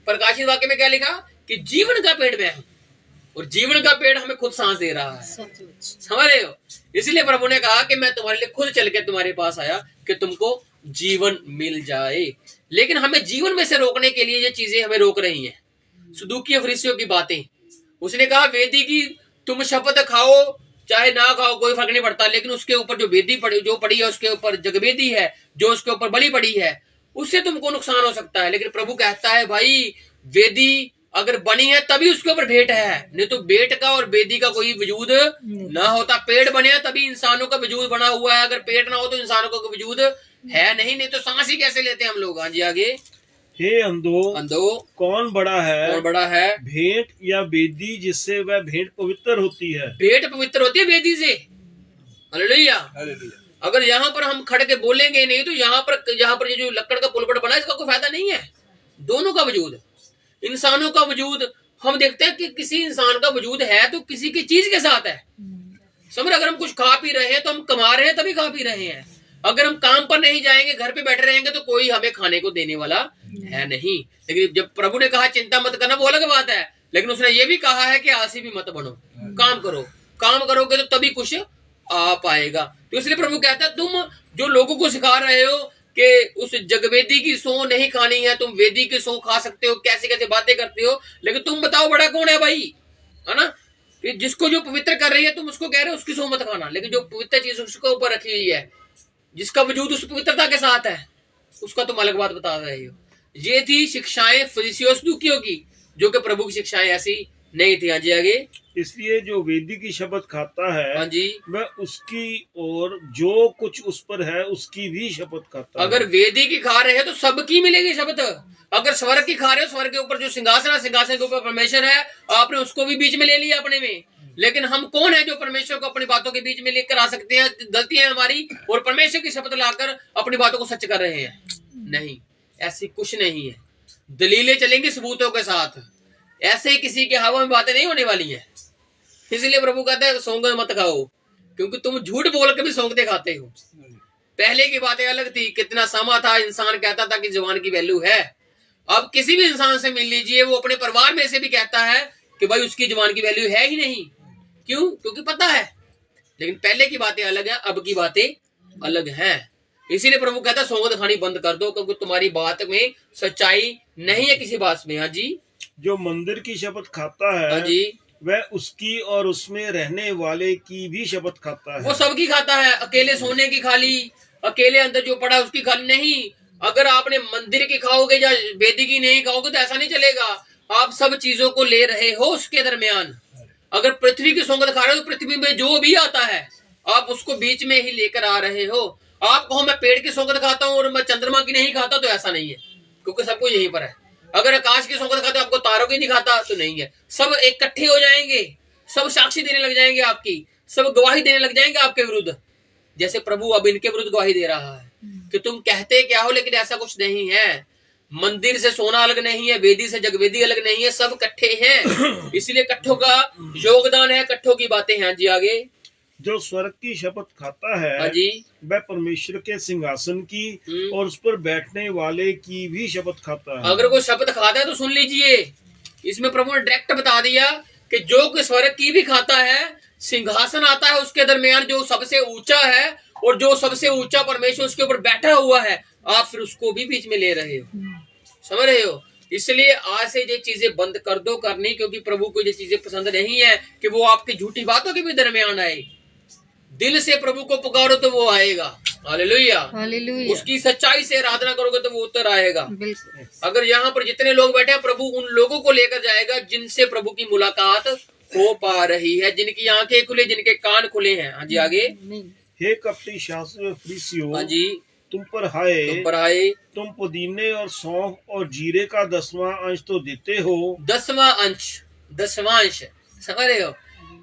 प्रकाशित वाक्य में क्या लिखा कि जीवन का पेड़ मैं हूं, और जीवन का पेड़ हमें खुद सांस दे रहा है, समझ रहे हो। इसलिए प्रभु ने कहा कि मैं तुम्हारे लिए खुद चल के तुम्हारे पास आया कि तुमको जीवन मिल जाए। लेकिन हमें जीवन में से रोकने के लिए ये चीजें हमें रोक रही हैं, सदूकी फरीसियों की बातें। उसने कहा वेदी की तुम शपथ खाओ चाहे ना खाओ कोई फर्क नहीं पड़ता, लेकिन उसके ऊपर जो वेदी पड़ी है, उसके ऊपर जगवेदी है, जो उसके ऊपर बलि पड़ी है, उससे तुमको नुकसान हो सकता है। लेकिन प्रभु कहता है भाई वेदी अगर बनी है तभी उसके ऊपर भेंट है, नहीं तो भेंट का और वेदी का कोई वजूद ना होता। पेड़ बने हैं तभी इंसानों का वजूद बना हुआ है, अगर पेड़ ना हो तो इंसानों का वजूद है नहीं तो सांस ही कैसे लेते हैं हम लोग। हाँ जी आगे। हे अंधो कौन बड़ा है, भेंट या वेदी जिससे वह भेंट पवित्र होती है। भेंट पवित्र होती है वेदी से, हालेलुया। अगर यहाँ पर हम खड़ के बोलेंगे नहीं तो यहाँ पर ये जो लकड़ का पुलपट बना है इसका कोई फायदा नहीं है। दोनों का वजूद, इंसानों का वजूद, हम देखते हैं कि किसी इंसान का वजूद है तो किसी की चीज के साथ है, समझ। अगर हम कुछ खा पी रहे हैं तो हम कमा रहे हैं तभी खा पी रहे हैं। अगर हम काम पर नहीं जाएंगे, घर पे बैठे रहेंगे तो कोई हमें खाने को देने वाला है नहीं। लेकिन जब प्रभु ने कहा चिंता मत करना, वो अलग बात है, लेकिन उसने ये भी कहा है कि आलसी भी मत बनो, काम करो, काम करोगे तो तभी कुछ आ पाएगा। तो इसलिए प्रभु कहता है तुम जो लोगों को सिखा रहे हो कि उस जगवेदी की सौ नहीं खानी है, तुम वेदी की सौ खा सकते हो, कैसे कैसे बातें करते हो, लेकिन तुम बताओ बड़ा कौन है भाई, है ना। कि जिसको जो पवित्र कर रही है तुम उसको कह रहे हो उसकी सौ मत खाना, लेकिन जो पवित्र चीज उसको ऊपर रखी हुई है, जिसका वजूद उस पवित्रता के साथ है, उसका तुम अलग बात बता रहे हो। ये थी शिक्षाएं फरीसियों सदूकियों की, जो कि प्रभु की शिक्षाएं ऐसी नहीं थी। हाँ जी आगे। इसलिए जो वेदी की शपथ खाता है, हाँ जी, वह उसकी और जो कुछ उस पर है उसकी भी शपथ खाता है। अगर वेदी की खा रहे हैं तो सबकी मिलेगी शपथ। अगर स्वर्ग की खा रहे हो, स्वर्ग के ऊपर जो सिंहासन है, सिंहासन के ऊपर परमेश्वर है, आपने उसको भी बीच में ले लिया अपने में। लेकिन हम कौन है जो परमेश्वर को अपनी बातों के बीच में लेकर आ सकते हैं। गलती है हमारी, और परमेश्वर की शपथ लाकर अपनी बातों को सच कर रहे हैं। नहीं, ऐसी कुछ नहीं है। दलीलें चलेंगी सबूतों के साथ, ऐसे ही किसी के हवा में बातें नहीं होने वाली है। इसलिए प्रभु कहते हैं सौंग मत खाओ, क्योंकि तुम झूठ बोल के भी सौंगते खाते हो, पहले की बातें अलग थी, कितना समा था, इंसान कहता था कि जवान की वैल्यू है। अब किसी भी इंसान से मिल लीजिए, वो अपने परिवार में से भी कहता है कि भाई उसकी जवान की वैल्यू है ही नहीं। क्यों? क्योंकि पता है। लेकिन पहले की बातें अलग है, अब की बातें अलग हैं। इसीलिए प्रभु कहता है सौगंध खानी बंद कर दो, क्योंकि तुम्हारी बात में सच्चाई नहीं है किसी बात में। हाँ जी। जो मंदिर की शपथ खाता है, हाँ जी, वह उसकी और उसमें रहने वाले की भी शपथ खाता है। वो सबकी खाता है। अकेले सोने की खाली, अकेले अंदर जो पड़ा उसकी खाली नहीं। अगर आपने मंदिर की खाओगे या वेदी की नहीं खाओगे तो ऐसा नहीं चलेगा। आप सब चीजों को ले रहे हो उसके दरमियान। अगर पृथ्वी की सौगंध खा रहे हो तो पृथ्वी में जो भी आता है आप उसको बीच में ही लेकर आ रहे हो। आप कहो मैं पेड़ की सौगंध खाता हूँ और मैं चंद्रमा की नहीं खाता, तो ऐसा नहीं है, क्योंकि सबको यहीं पर है। अगर आकाश की सौगंध खाते हो आपको तारों की नहीं खाता, तो नहीं है। सब इकट्ठे हो जाएंगे, सब साक्षी देने लग जाएंगे आपकी, सब गवाही देने लग जाएंगे आपके विरुद्ध। जैसे प्रभु अब इनके विरुद्ध गवाही दे रहा है कि तुम कहते क्या हो, लेकिन ऐसा कुछ नहीं है। मंदिर से सोना अलग नहीं है, वेदी से जगवेदी अलग नहीं है, सब इकट्ठे हैं। इसलिए इकट्ठों का योगदान है, इकट्ठों की बातें हैं। जी आगे। जो स्वर्ग की शपथ खाता है, हाँ जी, वह परमेश्वर के सिंहासन की और उस पर बैठने वाले की भी शपथ खाता है। अगर कोई शपथ खाता है तो सुन लीजिए, इसमें प्रभु ने डायरेक्ट बता दिया कि जो कोई स्वर्ग की भी खाता है, सिंहासन आता है उसके दरमियान जो सबसे ऊंचा है, और जो सबसे ऊंचा परमेश्वर उसके ऊपर बैठा हुआ है, आप फिर उसको भी बीच में ले रहे हो। समझ रहे हो? इसलिए आज से ये चीजें बंद कर दो करनी, क्योंकि प्रभु को ये चीजें पसंद नहीं है कि वो आपकी झूठी बातों के भी दरमियान आए। दिल से प्रभु को पुकारो तो वो आएगा। Hallelujah, hallelujah. उसकी सच्चाई से आराधना करोगे तो वो उत्तर आएगा। बिल्कुल। अगर यहाँ पर जितने लोग बैठे हैं, प्रभु उन लोगों को लेकर जाएगा जिनसे प्रभु की मुलाकात हो पा रही है, जिनकी आंखें खुले, जिनके कान खुले हैं। हाँ जी आगे। हे कपटी शास्त्री फरीसियों, हाँ जी, तुम पर हाय, तुम पर हाय। तुम पुदीने और सौंफ और जीरे का 10वां अंश तो देते हो। 10वां अंश, 10वां अंश, समझ रहे हो?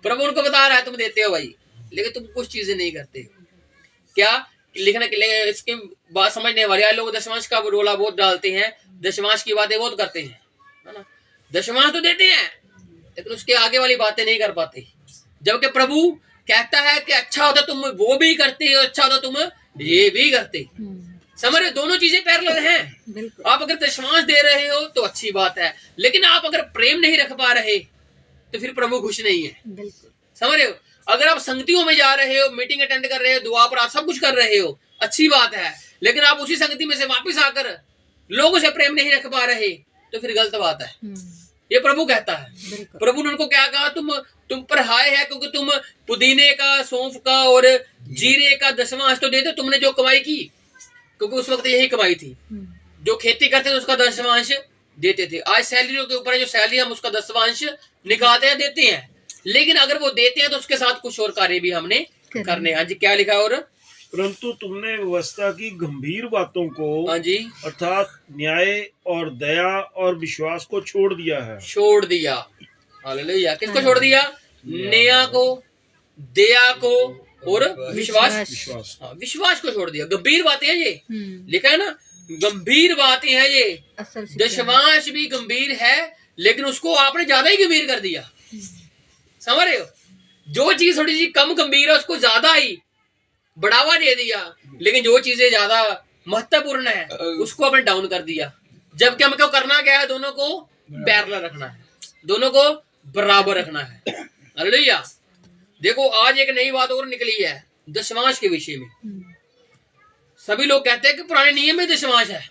प्रभु उनको बता रहा है तुम देते हो भाई, लेकिन तुम कुछ चीजें नहीं करते हो। क्या लिखने के लिए? इसकी बात समझने वाले लोग दशमांश का रोला बहुत डालते हैं, दशमांश की बातें बहुत करते हैं, है ना? दशमांश तो देते हैं, लेकिन उसके आगे वाली बातें नहीं कर पाते। जबकि प्रभु कहता है कि अच्छा होता तुम वो भी करते हो, अच्छा होता तुम ये भी करते। समझ रहे? दोनों चीजें पैरेलल हैं। आप अगर दशमांश दे रहे हो तो अच्छी बात है, लेकिन आप अगर प्रेम नहीं रख पा रहे तो फिर प्रभु खुश नहीं है। समझ रहे हो? अगर आप संगतियों में जा रहे हो, मीटिंग अटेंड कर रहे हो, दुआ पर आप सब कुछ कर रहे हो, अच्छी बात है, लेकिन आप उसी संगति में से वापस आकर लोगों से प्रेम नहीं रख पा रहे तो फिर गलत बात है। ये प्रभु कहता है। प्रभु ने उनको क्या कहा? तुम पर हाय है, क्योंकि तुम पुदीने का, सौंफ का और जीरे का 10वां अंश तो देते। तुमने जो कमाई की, क्योंकि उस वक्त यही कमाई थी, जो खेती करते थे उसका 10वां अंश देते थे। आज सैलरी के ऊपर जो सैलरी हम उसका 10वां अंश निकालते हैं, देते हैं, लेकिन अगर वो देते हैं तो उसके साथ कुछ और कार्य भी हमने करने। हाँ जी, क्या लिखा? और परंतु तुमने व्यवस्था की गंभीर बातों को, हाँ जी, अर्थात न्याय और दया और विश्वास को छोड़ दिया है। छोड़ दिया। हालेलुया। किसको छोड़ दिया? न्याय को, दया को और विश्वास। हाँ, विश्वास को छोड़ दिया। गंभीर बातें हैं ये, लिखा है ना, गंभीर बातें हैं ये। दशमांश भी गंभीर है, लेकिन उसको आपने ज्यादा ही गंभीर कर दिया। समझ रहे हो? जो चीज थोड़ी सी कम गंभीर है उसको ज्यादा ही बढ़ावा दे दिया, लेकिन जो चीजें ज्यादा महत्वपूर्ण है उसको आपने डाउन कर दिया। जबकि हमको करना क्या है? दोनों को पैरेलल रखना है, दोनों को बराबर रखना है। हालेलुया। देखो आज एक नई बात और निकली है दशमांश के विषय में। सभी लोग कहते हैं कि पुराने नियम में दशमांश है,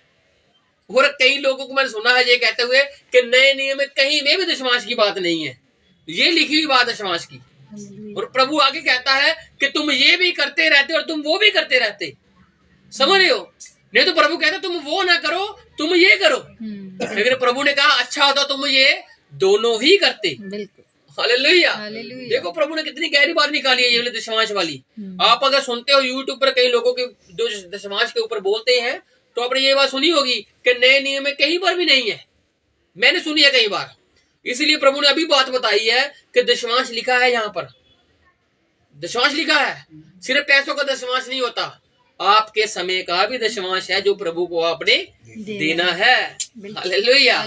और कई लोगों को मैंने सुना है ये कहते हुए कि नए नियम में कहीं में भी दशमांश की बात नहीं है। ये लिखी हुई बात है दशमांश की। और प्रभु आगे कहता है कि तुम ये भी करते रहते और तुम वो भी करते रहते। समझ रहे हो? नहीं तो प्रभु कहता तुम वो ना करो, तुम ये करो। लेकिन प्रभु ने कहा अच्छा होता तुम ये दोनों ही करते। हालेलुया। देखो प्रभु ने कितनी गहरी बात निकाली है ये दशमांश वाली। आप अगर सुनते हो यूट्यूब पर कई लोगों के जो दशमांश के ऊपर बोलते हैं, तो आपने ये बात सुनी होगी कि नए नियम में कहीं पर भी नहीं है। मैंने सुनी है कई बार। इसलिए प्रभु ने अभी बात बताई है कि दशमांश लिखा है, यहाँ पर दशमांश लिखा है। सिर्फ पैसों का दशमांश नहीं होता, आपके समय का भी दशमांश है जो प्रभु को आपने देना है। हालेलुया।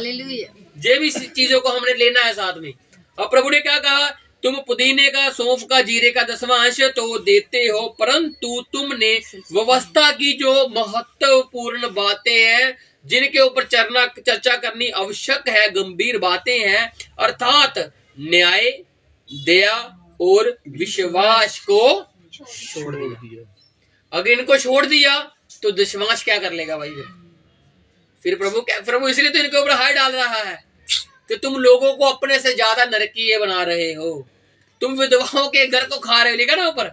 ये भी चीजों को हमने लेना है साथ में। और प्रभु ने क्या कहा तुम पुदीने का, सौंफ का, जीरे का 10वां अंश तो देते हो, परंतु तुमने व्यवस्था की जो महत्वपूर्ण बातें हैं, जिनके ऊपर चर्चा करनी आवश्यक है, गंभीर बातें हैं, अर्थात न्याय, दया और विश्वास को छोड़ दिया। अगर इनको छोड़ दिया तो विश्वास क्या कर लेगा भाई? फिर प्रभु इसलिए तो इनके ऊपर हाथ डाल रहा है कि तुम लोगों को अपने से ज्यादा नरकीय बना रहे हो, तुम विधवाओं के घर को खा रहे हो, लिखा ना ऊपर।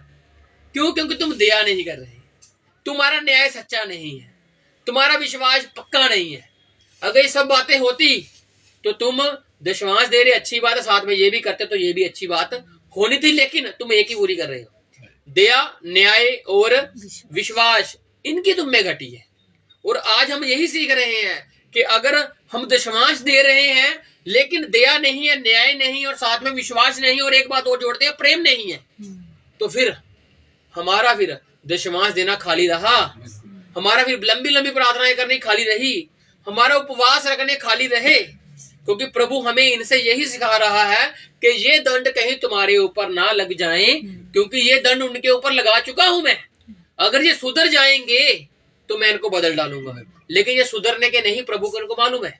क्यों? क्योंकि तुम दया नहीं कर रहे, तुम्हारा न्याय सच्चा नहीं है, तुम्हारा विश्वास पक्का नहीं है। अगर ये सब बातें होती तो तुम विश्वास दे रहे, अच्छी बात है, साथ में ये भी करते तो ये भी अच्छी बात होनी थी, लेकिन तुम एक ही पूरी कर रहे हो। दया, न्याय और विश्वास, इनकी तुम में घटी है। और आज हम यही सीख रहे हैं कि अगर हम विश्वास दे रहे हैं लेकिन दया नहीं है, न्याय नहीं और साथ में विश्वास नहीं, और एक बात और जोड़ते हैं, प्रेम नहीं है, तो फिर हमारा फिर विश्वास देना खाली रहा, हमारा फिर लंबी लंबी प्रार्थनाएं करनी खाली रही, हमारा उपवास रखने खाली रहे। क्योंकि प्रभु हमें इनसे यही सिखा रहा है कि ये दंड कहीं तुम्हारे ऊपर ना लग जाए, क्योंकि ये दंड उनके ऊपर लगा चुका हूं मैं। अगर ये सुधर जाएंगे तो मैं इनको बदल डालूंगा, लेकिन ये सुधरने के नहीं, प्रभु को इनको मालूम है।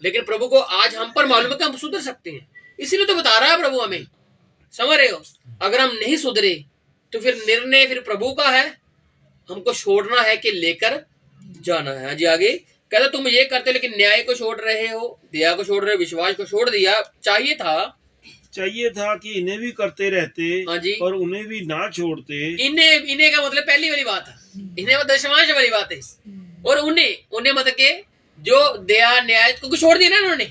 लेकिन प्रभु को आज हम पर मालूम है कि हम सुधर सकते हैं, इसीलिए तो बता रहा है प्रभु हमें, समझ रहे हो? अगर हम नहीं सुधरे तो फिर निर्णय फिर प्रभु का है, हमको छोड़ना है कि लेकर जाना है। हाँ जी, आगे कहते तुम ये करते लेकिन न्याय को छोड़ रहे हो, दया को छोड़ रहे हो, विश्वास को छोड़ दिया। चाहिए था कि इन्हें भी करते रहते, हाँ जी, और उन्हें भी ना छोड़ते। इन्हें का मतलब पहली वाली बात है, इन्हें मतलब दशमांश वाली बात है, और उन्हें मतलब के जो दया न्याय को छोड़ दिया ना उन्होंने।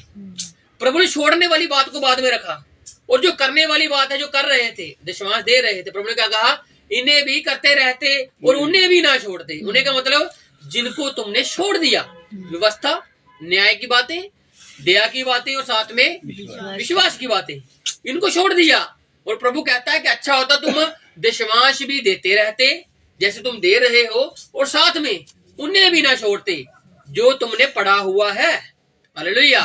प्रभु ने छोड़ने वाली बात को बाद में रखा, और जो करने वाली बात है, जो कर रहे थे, दशमांश दे रहे थे, प्रभु ने क्या कहा? इन्हें भी करते रहते और उन्हें भी ना छोड़ते। उन्हें का मतलब जिनको तुमने छोड़ दिया, व्यवस्था, न्याय की बातें, दया की बातें और साथ में विश्वास की बातें, इनको छोड़ दिया। और प्रभु कहता है कि अच्छा होता तुम विश्वास भी देते रहते जैसे तुम दे रहे हो, और साथ में उन्हें भी ना छोड़ते जो तुमने पढ़ा हुआ है। हालेलुया।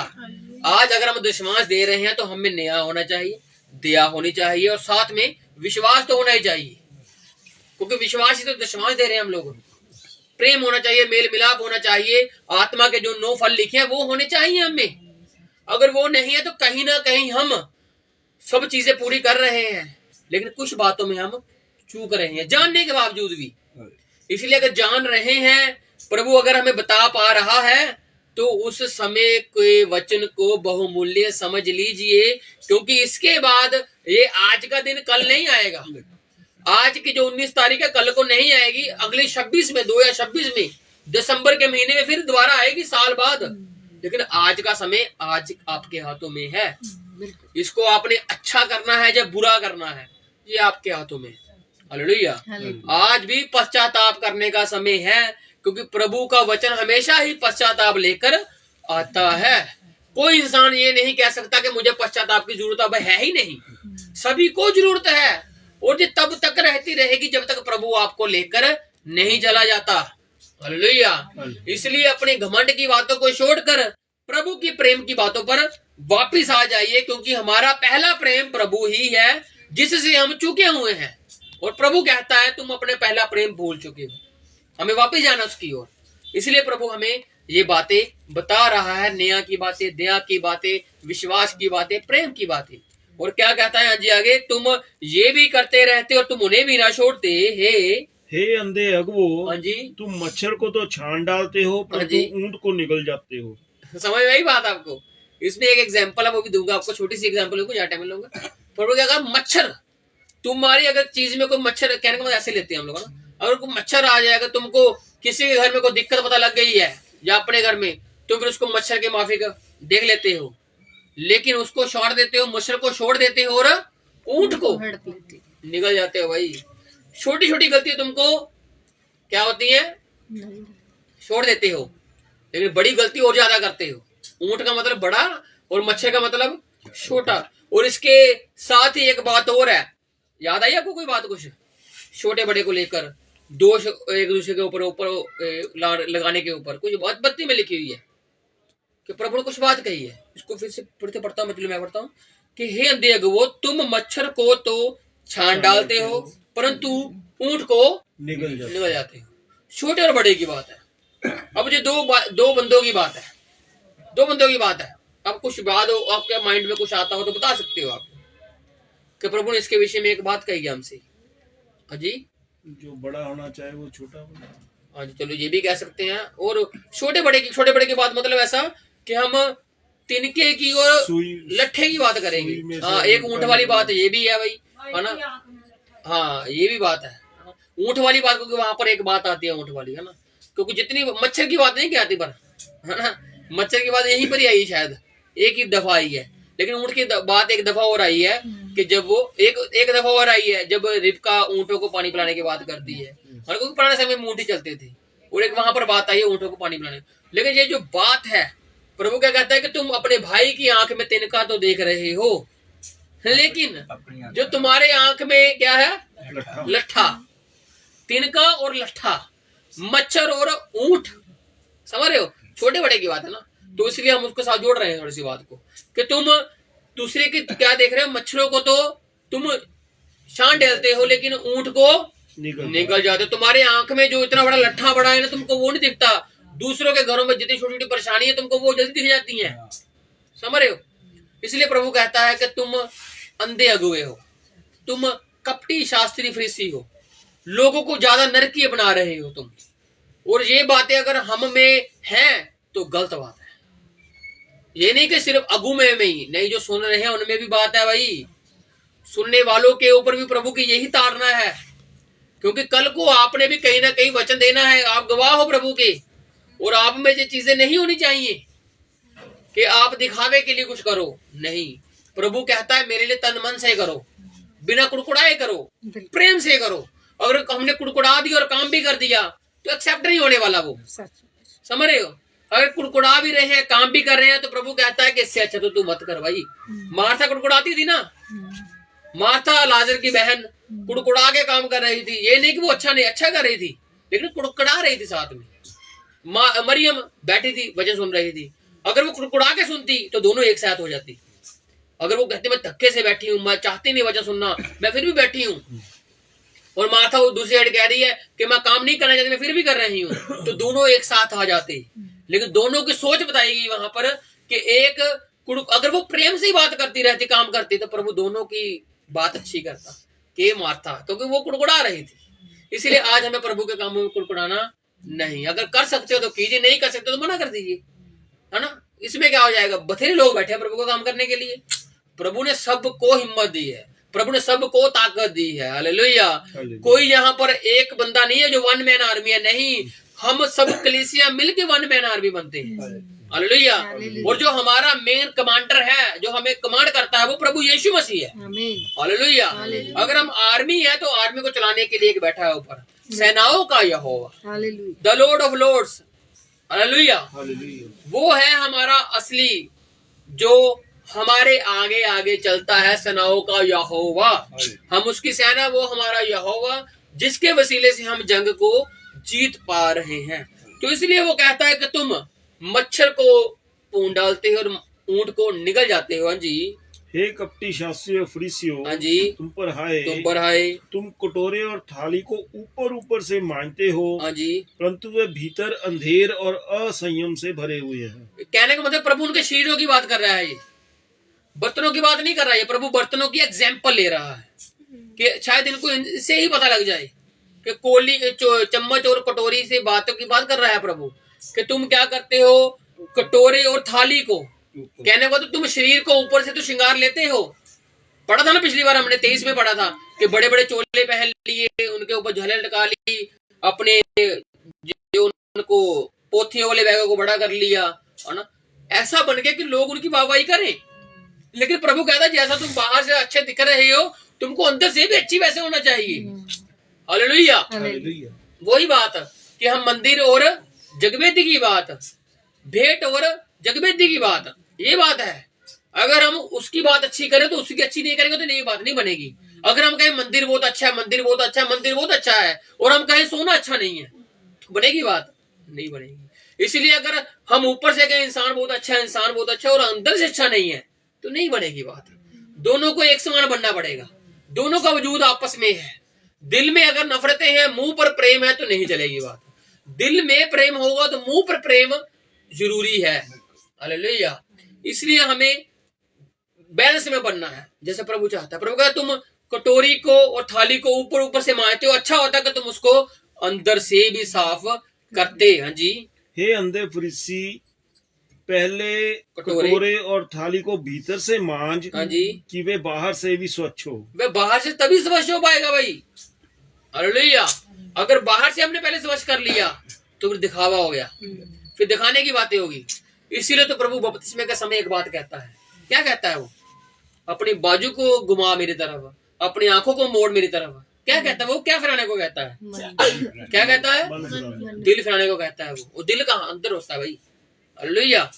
आज अगर हम विश्वास दे रहे हैं तो हमें न्याय होना चाहिए, दया होनी चाहिए और साथ में विश्वास तो होना ही चाहिए, क्योंकि विश्वास ही तो विश्वास दे रहे हैं हम लोग। प्रेम होना चाहिए, मेल मिलाप होना चाहिए, आत्मा के जो 9 फल लिखे हैं वो होने चाहिए हमें। अगर वो नहीं है तो कहीं ना कहीं हम सब चीजें पूरी कर रहे हैं लेकिन कुछ बातों में हम चूक रहे हैं, जानने के बावजूद भी। इसलिए अगर जान रहे हैं, प्रभु अगर हमें बता पा रहा है, तो उस समय के वचन को बहुमूल्य समझ लीजिए, क्योंकि इसके बाद ये आज का दिन कल नहीं आएगा। आज की जो 19 तारीख है कल को नहीं आएगी, अगले 26 में 2026 में दिसंबर के महीने में फिर दोबारा आएगी साल बाद। लेकिन आज का समय आज आपके हाथों में है। इसको आपने अच्छा करना है या बुरा करना है, ये आपके हाथों में। हालेलुया। आज भी पश्चाताप करने का समय है, क्योंकि प्रभु का वचन हमेशा ही पश्चाताप लेकर आता है। कोई इंसान ये नहीं कह सकता कि मुझे पश्चाताप की जरूरत अब है ही नहीं, सभी को जरूरत है, और ये तब तक रहती रहेगी जब तक प्रभु आपको लेकर नहीं चला जाता। हालेलुया। इसलिए अपने घमंड की बातों को छोड़कर प्रभु की प्रेम की बातों पर वापिस आ जाइए, क्योंकि हमारा पहला प्रेम प्रभु ही है जिससे हम चुके हुए हैं। और प्रभु कहता है तुम अपने पहला प्रेम भूल चुके हो, हमें वापिस जाना उसकी ओर। इसलिए प्रभु हमें ये बातें बता रहा है, न्याय की बातें, दया की बातें, विश्वास की बातें, प्रेम की बातें। और क्या कहता है जी आगे? तुम ये भी करते रहते और तुम उन्हें भी ना छोड़ते। हे अंधे अगुवो, हाँ जी, तुम मच्छर को तो छान डालते हो परंतु ऊंट को निगल जाते हो। समझ में आई बात आपको? इसमें एक एग्जांपल है, वो भी दूंगा आपको, छोटी सी एग्जांपल है, ज्यादा टाइम लूंगा। प्रभु क्या कहा? मच्छर, तुम्हारी अगर चीज में कोई मच्छर, कहने का मतलब ऐसे लेते हैं हम लोग ना, अगर कोई मच्छर आ जाएगा, तुमको किसी के घर में कोई दिक्कत पता लग गई है या अपने घर में, तो फिर उसको मच्छर के माफी का देख लेते हो, लेकिन उसको छोड़ देते हो, मच्छर को छोड़ देते हो और ऊंट को निकल जाते हो। भाई छोटी छोटी गलती तुमको क्या होती है, छोड़ देते हो, लेकिन बड़ी गलती और ज्यादा करते हो। ऊंट का मतलब बड़ा और मच्छर का मतलब छोटा। और इसके साथ ही एक बात और है, याद आई आपको कोई बात? कुछ छोटे बड़े को लेकर दोष एक दूसरे के ऊपर लगाने के ऊपर कुछ बात बत्ती में लिखी हुई है कि प्रभु ने कुछ बात कही है। इसको फिर से पढ़ता हूँ, मतलब मैं पढ़ता हूँ कि हे अंधे अगुवो, तुम मच्छर को तो छान डालते हो परंतु ऊंट को निगल जाते हो। छोटे और बड़े की बात है। अब ये दो बंदों की बात है, दो बंदों की बात है। अब कुछ बात हो, आपके माइंड में कुछ आता हो तो बता सकते हो आप कि प्रभु ने इसके विषय में एक बात कही है हमसे। जी, जो बड़ा होना चाहे वो छोटा बना। हाँ जी, चलो ये भी कह सकते हैं। और छोटे बड़े की बात मतलब ऐसा कि हम तिनके की और लट्ठे की बात करेंगे। हाँ, एक ऊंट वाली बात ये भी है भाई, है ना। हाँ, ये भी बात है ऊंट वाली बात, क्योंकि वहां पर एक बात आती है ऊंट वाली, है ना। क्योंकि जितनी मच्छर की बात नहीं क्या आती पर, है ना, मच्छर की बात यहीं पर ही आई शायद, एक ही दफा आई है। लेकिन ऊंट की बात एक दफा और आई है कि जब वो एक दफा और आई है जब रिबका ऊंटों को पानी पिलाने की बात करती है, क्योंकि पुराने समय में ऊंट ही चलते थे, और एक वहां पर बात आई है ऊंटों को पानी पिलाने। लेकिन ये जो बात है, प्रभु क्या कहता है कि तुम अपने भाई की आंख में तिनका तो देख रहे हो, लेकिन जो तुम्हारे आंख में क्या है, लट्ठा। तिनका और लट्ठा, मच्छर और ऊंट, समझ रहे हो, छोटे बड़े की बात है ना। तो इसलिए हम उसके साथ जोड़ रहे हैं थोड़ी सी बात को कि तुम दूसरे की क्या देख रहे हो, मच्छरों को तो तुम शान डालते हो लेकिन ऊंट को निगल जाते हो। तुम्हारे आंख में जो इतना बड़ा लट्ठा बड़ा है ना, तुमको वो नहीं दिखता। दूसरों के घरों में जितनी छोटी छोटी परेशानी है तुमको वो जल्दी दिख जाती है, समझ रहे हो। इसलिए प्रभु कहता है कि तुम अंधे अगुए हो, तुम कपटी शास्त्री फरीसी हो, लोगों को ज्यादा नरकीय बना रहे हो तुम। और ये बातें अगर हम में हैं तो गलत बात है। ये नहीं कि सिर्फ अगु में ही नहीं, जो सुन रहे हैं उनमें भी बात है भाई। सुनने वालों के ऊपर भी प्रभु की यही ताड़ना है, क्योंकि कल को आपने भी कहीं ना कहीं वचन देना है। आप गवाह हो प्रभु के, और आप में ये चीजें नहीं होनी चाहिए कि आप दिखावे के लिए कुछ करो। नहीं, प्रभु कहता है मेरे लिए तन मन से करो, बिना कुड़कुड़ाए करो, प्रेम से करो। अगर हमने कुड़कुड़ा दिया और काम भी कर दिया तो एक्सेप्ट नहीं होने वाला वो, समझ रहे हो। अगर कुड़कुड़ा भी रहे हैं, काम भी कर रहे हैं, तो प्रभु कहता है कि इससे अच्छा तो तू मत कर भाई। मार्था कुड़कुड़ाती थी ना, मार्था लाजर की बहन कुड़कुड़ा के काम कर रही थी। ये नहीं कि वो अच्छा नहीं, अच्छा कर रही थी, लेकिन कुड़कुड़ा रही थी साथ में। मरियम बैठी थी, वचन सुन रही थी। अगर वो कुड़कुड़ा के सुनती तो दोनों एक साथ हो जाती। अगर वो कहती मैं धक्के से बैठी हूँ, मैं चाहती नहीं वचन सुनना, मैं फिर भी बैठी हूँ, और मार्था वो दूसरी साइड कह रही है कि मैं काम नहीं करना चाहती, मैं फिर भी कर रही हूँ, तो दोनों एक साथ आ जाते। लेकिन दोनों की सोच बताई गई वहां पर कि एक अगर वो प्रेम से ही बात करती रहती, काम करती, तो प्रभु दोनों की बात अच्छी करता कि मार्था, क्योंकि वो कुड़कुड़ा रही थी। इसलिए आज हमें प्रभु के कामों में कुड़कुड़ाना नहीं। अगर कर सकते हो तो कीजिए, नहीं कर सकते तो मना कर दीजिए, है ना। इसमें क्या हो जाएगा, बथेरे लोग बैठे हैं प्रभु का काम करने के लिए। प्रभु ने सबको हिम्मत दी है, प्रभु ने सबको ताकत दी है। हालेलुया। कोई यहाँ पर एक बंदा नहीं है जो वन मैन आर्मी है, नहीं, हम सब कलीसिया मिलके वन मैन आर्मी बनते हैं। हालेलुया। और जो हमारा मेन कमांडर है, जो हमें कमांड करता है, वो प्रभु यीशु मसीह है। हालेलुया। अगर हम आर्मी है तो आर्मी को चलाने के लिए एक बैठा है ऊपर, सेनाओं का यहोवा, the Lord of Lords. Hallelujah. वो है हमारा असली, जो हमारे आगे आगे चलता है, सेनाओं का यहोवा। हम उसकी सेना, वो हमारा यहोवा, जिसके वसीले से हम जंग को जीत पा रहे हैं। तो इसलिए वो कहता है कि तुम मच्छर को पूंछ डालते हो और ऊंट को निगल जाते हो। हाँ जी। हे कपटी शास्त्री और फरीसियों, हाँ जी, तुम पर हाय, तुम कटोरे और थाली को ऊपर ऊपर से मांजते हो, हाँ जी, परंतु वे भीतर अंधेर और असंयम से भरे हुए हैं। कहने का मतलब प्रभु उनके शरीरों की बात कर रहा है, ये बर्तनों की बात नहीं कर रहा है। प्रभु बर्तनों की एग्जाम्पल ले रहा है कि शायद इनको इससे ही पता लग जाए कि कोली चम्मच और कटोरी से बातों की बात कर रहा है प्रभु, कि तुम क्या करते हो कटोरे और थाली को। कहने को तो तुम शरीर को ऊपर से तो श्रृंगार लेते हो। पढ़ा था ना पिछली बार, हमने 23 में पढ़ा था कि बड़े बड़े चोले पहन लिए, उनके ऊपर झलर लटका ली, अपने जो उनको पोथियों वाले बैगों को बड़ा कर लिया, है ना, ऐसा बन गया कि लोग उनकी वाहवाही करें। लेकिन प्रभु कहता है जैसा तुम बाहर से अच्छे दिख रहे हो, तुमको अंदर से भी अच्छी वैसे होना चाहिए। हालेलुया। वही बात कि हम मंदिर और जगवेदी की बात, भेंट और जगवेदी की बात, ये बात है। अगर हम उसकी बात अच्छी करें तो उसकी अच्छी नहीं करेंगे तो नई बात नहीं बनेगी। अगर हम कहें मंदिर बहुत अच्छा है, मंदिर बहुत अच्छा है, मंदिर बहुत अच्छा है, और हम कहें सोना अच्छा नहीं है, तो बनेगी बात? नहीं बनेगी। इसलिए अगर हम ऊपर से कहें इंसान बहुत अच्छा है, इंसान बहुत अच्छा है, और अंदर से अच्छा नहीं है, तो नहीं बनेगी बात। दोनों को एक समान बनना पड़ेगा। दोनों का वजूद आपस में है। दिल में अगर नफरतें हैं, मुंह पर प्रेम है तो नहीं चलेगी बात। दिल में प्रेम होगा तो मुंह पर प्रेम जरूरी है। हालेलुया। इसलिए हमें बैलेंस में बनना है जैसे प्रभु चाहता है। प्रभु कहता तुम कटोरी को और थाली को ऊपर ऊपर से मांजते हो, अच्छा होता कि तुम उसको अंदर से भी साफ करते। हाँ जी। हे अंधे फरीसी, पहले कटोरे और थाली को भीतर से मांज, हाँ जी, कि वे बाहर से भी स्वच्छ हो। वे बाहर से तभी स्वच्छ हो पाएगा भाई। हालेलुया। अगर बाहर से हमने पहले स्वच्छ कर लिया तो फिर दिखावा हो गया, फिर दिखाने की बातें होगी। इसीलिए तो प्रभु बपतिस्मे के समय एक बात कहता है। क्या कहता है वो? अपनी बाजू को घुमा मेरी तरफ, अपनी आंखों को मोड़ मेरी तरफ। क्या कहता है वो? क्या फिराने को कहता है? क्या कहता है? दिल फिराने को कहता है वो दिल कहाँ? अंदर होता है भाई। हालेलुया।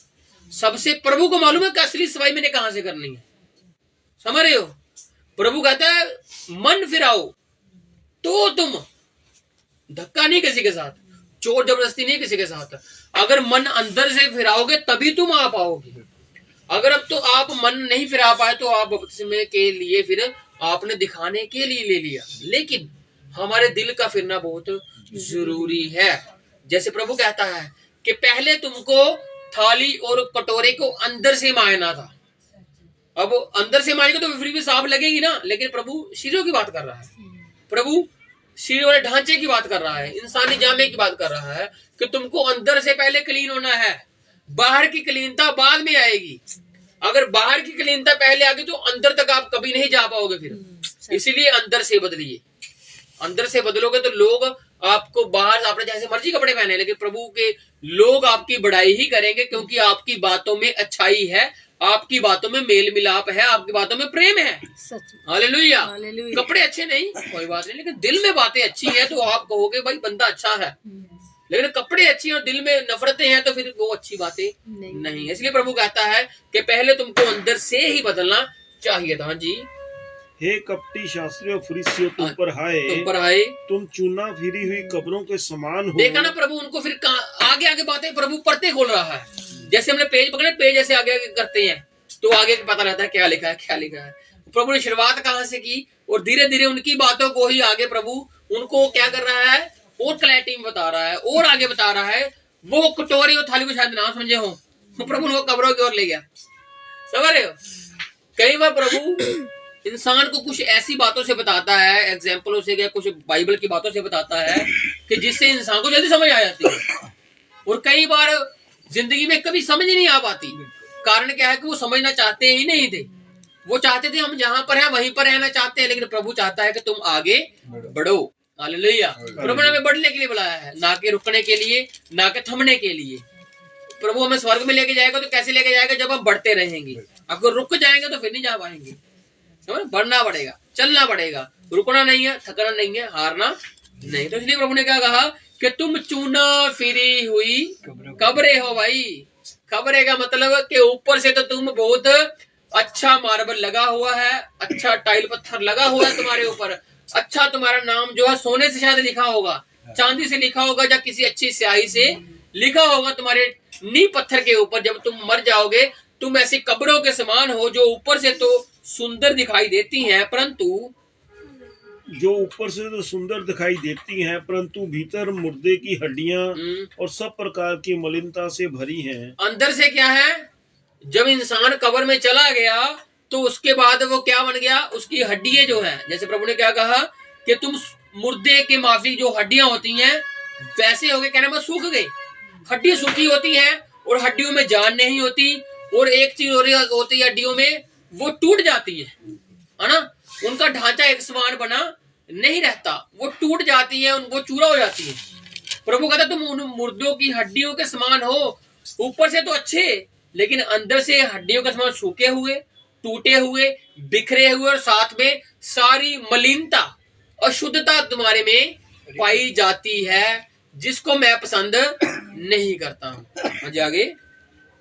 सबसे प्रभु को मालूम है कि असली सफाई मैंने कहां से करनी है। समझ रहे हो? प्रभु कहता है मन फिराओ तो तुम, धक्का नहीं किसी के साथ, चोट जबरदस्ती नहीं किसी के साथ। अगर मन अंदर से फिराओगे तभी तुम आ पाओगे। अगर अब तो आप मन नहीं फिरा पाए तो आप बपतिस्मे के लिए फिर आपने दिखाने के लिए ले लिया, लेकिन हमारे दिल का फिरना बहुत जरूरी है। जैसे प्रभु कहता है कि पहले तुमको थाली और कटोरे को अंदर से मांजना था। अब अंदर से मांगेगा तो फिर भी साफ लगेगी ना, लेकिन प्रभु शरीरों की बात कर रहा है। प्रभु शरीर वाले ढांचे की बात कर रहा है, इंसानी जामे की बात कर रहा है कि तुमको अंदर से पहले क्लीन होना है, बाहर की क्लीनता बाद में आएगी। अगर बाहर की क्लीनता पहले आ गई तो अंदर तक आप कभी नहीं जा पाओगे फिर। इसीलिए अंदर से बदलिए। अंदर से बदलोगे तो लोग आपको बाहर आपने जैसे मर्जी कपड़े पहने, लेकिन प्रभु के लोग आपकी बड़ाई ही करेंगे, क्योंकि आपकी बातों में अच्छाई है, आपकी बातों में मेल मिलाप है, आपकी बातों में प्रेम है। हालेलुया। कपड़े अच्छे नहीं कोई बात नहीं, लेकिन दिल में बातें अच्छी है तो आप कहोगे भाई बंदा अच्छा है। लेकिन कपड़े अच्छी और दिल में नफरतें हैं तो फिर वो अच्छी बातें नहीं है। इसलिए प्रभु कहता है कि पहले तुमको अंदर से ही बदलना चाहिए था। हाँ जी। हे कपटी शास्त्री और फरीसियों, तुम पर हाय, तुम चूना फिरी हुई कब्रों के समान हो। देखा ना प्रभु उनको फिर आगे आगे बातें प्रभु पढ़ते खोल रहा है। जैसे हमने पेज पकड़े, पेज ऐसे आगे आगे करते हैं तो आगे पता रहता है क्या लिखा है क्या लिखा है। प्रभु ने शुरुआत कहाँ से की और धीरे धीरे उनकी बातों को ही आगे प्रभु उनको क्या कर रहा है और क्लैरिटी में बता रहा है और आगे बता रहा है। वो कटोरी और थाली को शायद ना समझे हो, प्रभु उनको कब्रों की ओर ले गया। समझ रहे हो? कई बार प्रभु इंसान को कुछ ऐसी बातों से बताता है, एग्जाम्पलों से या कुछ बाइबल की बातों से बताता है कि जिससे इंसान को जल्दी समझ आ जाती है। और कई बार जिंदगी में कभी समझ नहीं आ पाती। कारण क्या है कि वो समझना चाहते ही नहीं थे। वो चाहते थे हम जहां पर हैं वहीं पर रहना चाहते हैं, लेकिन प्रभु चाहता है कि तुम आगे बढ़ो। हालेलुया। प्रभु ने हमें बढ़ने के लिए बुलाया है, ना कि रुकने के लिए, ना कि थमने के लिए। प्रभु हमें स्वर्ग में लेके जाएगा तो कैसे लेके जाएगा? जब हम बढ़ते रहेंगे। अगर रुक जाएंगे तो फिर नहीं जा पाएंगे। बढ़ना पड़ेगा, चलना पड़ेगा, रुकना नहीं है, थकना नहीं है, हारना नहीं। तो इसलिए प्रभु ने क्या कहा कि तुम चूना फिरी हुई कब्रें हो भाई। कब्रें का मतलब कि ऊपर से तो तुम बहुत अच्छा मार्बल लगा हुआ है, अच्छा टाइल पत्थर लगा हुआ है तुम्हारे ऊपर, अच्छा तुम्हारा नाम जो है सोने से शायद लिखा होगा, चांदी से लिखा होगा, या किसी अच्छी स्याही से लिखा होगा तुम्हारे नींव पत्थर के ऊपर। जब तुम मर जाओगे तुम ऐसी कब्रों के समान हो जो ऊपर से तो सुंदर दिखाई देती हैं, परंतु परंतु भीतर मुर्दे की हड्डियां और सब प्रकार की मलिनता से भरी हैं। अंदर से क्या है? जब इंसान कब्र में चला गया तो उसके बाद वो क्या बन गया? उसकी हड्डियां जो है, जैसे प्रभु ने क्या कहा कि तुम मुर्दे के माफी जो हड्डियां होती हैं वैसे हो गए। कहने में सूख गए, हड्डियां सूखी होती हैं और हड्डियों में जान नहीं होती। और एक चीज हो रही होती है हड्डियों में, वो टूट जाती है ना। उनका ढांचा एक समान बना नहीं रहता, वो टूट जाती है, वो चूरा हो जाती है। प्रभु कहता तुम उन मुर्दों की हड्डियों के समान हो। ऊपर से तो अच्छे, लेकिन अंदर से हड्डियों के समान सूखे हुए, टूटे हुए, बिखरे हुए, और साथ में सारी मलिनता, अशुद्धता तुम्हारे में पाई जाती है, जिसको मैं पसंद नहीं करता हूँ। आगे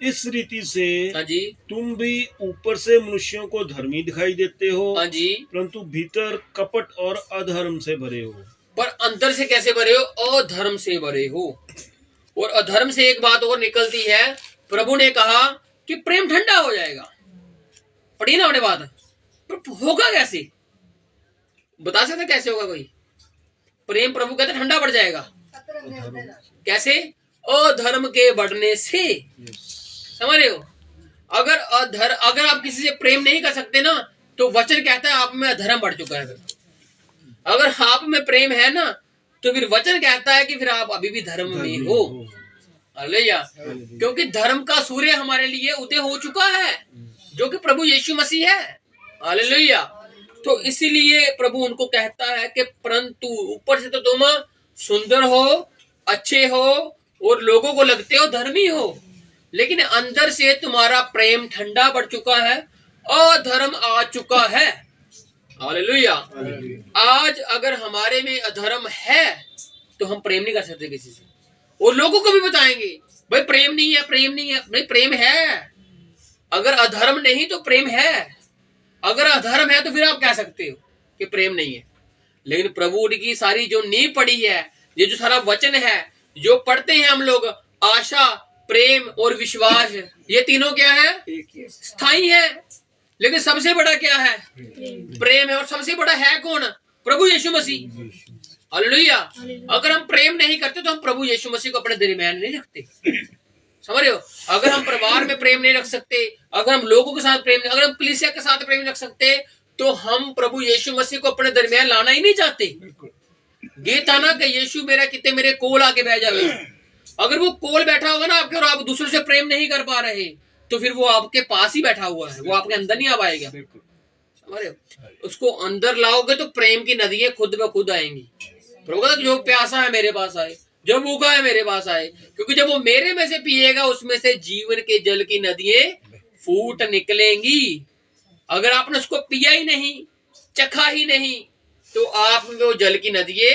इस रीति से हाँ जी, तुम भी ऊपर से मनुष्यों को धर्मी दिखाई देते हो, हाँ जी, परंतु भीतर कपट और अधर्म से भरे हो। पर अंदर से कैसे भरे हो? अधर्म से भरे हो। और अधर्म से एक बात और निकलती है, प्रभु ने कहा कि प्रेम ठंडा हो जाएगा। पढ़िए ना अपने बात, पर होगा कैसे? बता सकते कैसे होगा कोई? प्रेम प्रभु कहते ठंडा पड़ जाएगा। कैसे? अधर्म के बढ़ने से। समझ रहे हो? अगर आप किसी से प्रेम नहीं कर सकते ना, तो वचन कहता है आप में अधर्म बढ़ चुका है। अगर आप में प्रेम है ना, तो फिर वचन कहता है कि फिर आप अभी भी धर्म में हो। हालेलुया। क्योंकि धर्म का सूर्य हमारे लिए उदय हो चुका है, जो कि प्रभु यीशु मसीह है। हालेलुया। तो इसीलिए प्रभु उनको कहता है कि परंतु ऊपर से तो तुम सुंदर हो, अच्छे हो और लोगों को लगते हो धर्मी हो, लेकिन अंदर से तुम्हारा प्रेम ठंडा पड़ चुका है, अधर्म आ चुका है। हालेलुया। आज अगर हमारे में अधर्म है तो हम प्रेम नहीं कर सकते किसी से, और लोगों को भी बताएंगे भाई प्रेम नहीं है, प्रेम नहीं है। भाई प्रेम है। अगर अधर्म नहीं तो प्रेम है। अगर अधर्म है तो फिर आप कह सकते हो कि प्रेम नहीं है। लेकिन प्रभु की सारी जो नींव पड़ी है, ये जो सारा वचन है जो पढ़ते हैं हम लोग, आशा, प्रेम और विश्वास, ये तीनों क्या है? स्थायी है। लेकिन सबसे बड़ा क्या है? प्रेम है। और सबसे बड़ा है कौन? प्रभु यीशु मसीह। हालेलुया। अगर हम प्रेम नहीं करते तो हम प्रभु यीशु मसीह को अपने दरमियान नहीं रखते। समझ रहे हो? अगर हम परिवार में प्रेम नहीं रख सकते, अगर हम लोगों के साथ प्रेम नहीं, अगर हम कलीसिया के साथ प्रेम नहीं रख सकते, तो हम प्रभु यीशु मसीह को अपने दरमियान लाना ही नहीं चाहते। गीत आना कि यीशु मेरा कितने मेरे कोल आके बह जावे। अगर वो कोल बैठा होगा ना आपके, और आप दूसरों से प्रेम नहीं कर पा रहे, तो फिर वो आपके पास ही बैठा हुआ है, वो आपके अंदर नहीं आ पाएगा। समझ रहे हो? उसको अंदर लाओगे तो प्रेम की नदियां खुद ब खुद आएंगी। प्रभु कहता है जो प्यासा है मेरे पास आए, जो भूखा है मेरे पास आए, क्योंकि जब वो मेरे में से पिएगा उसमें से जीवन के जल की नदियां फूट निकलेंगी। अगर आपने उसको पिया ही नहीं, चखा ही नहीं, तो आप में वो जल की नदियां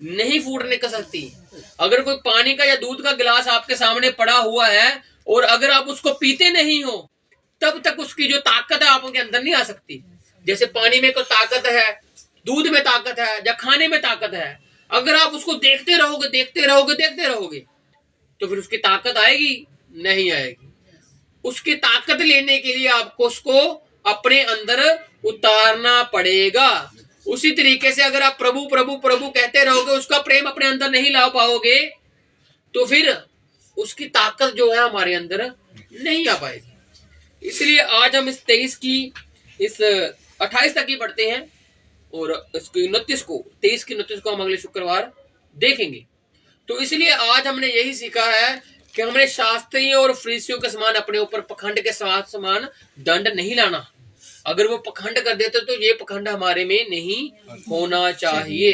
नहीं फूट निकल सकती। अगर कोई पानी का या दूध का गिलास आपके सामने पड़ा हुआ है और अगर आप उसको पीते नहीं हो, तब तक उसकी जो ताकत है आपके अंदर नहीं आ सकती। जैसे पानी में कोई ताकत है, दूध में ताकत है, या खाने में ताकत है, अगर आप उसको देखते रहोगे देखते रहोगे देखते रहोगे, तो फिर उसकी ताकत आएगी? नहीं आएगी। उसकी ताकत लेने के लिए आपको उसको अपने अंदर उतारना पड़ेगा। उसी तरीके से अगर आप प्रभु प्रभु प्रभु कहते रहोगे, उसका प्रेम अपने अंदर नहीं ला पाओगे, तो फिर उसकी ताकत जो है हमारे अंदर नहीं आ पाएगी। इसलिए आज हम इस 23 की इस 28 तक ही पढ़ते हैं, और इसकी 29 को हम अगले शुक्रवार देखेंगे। तो इसलिए आज हमने यही सीखा है कि हमने शास्त्रियों और फरीसियों के समान अपने ऊपर पखंड के समान दंड नहीं लाना। अगर वो पखंड कर देते तो ये पखंड हमारे में नहीं होना चाहिए,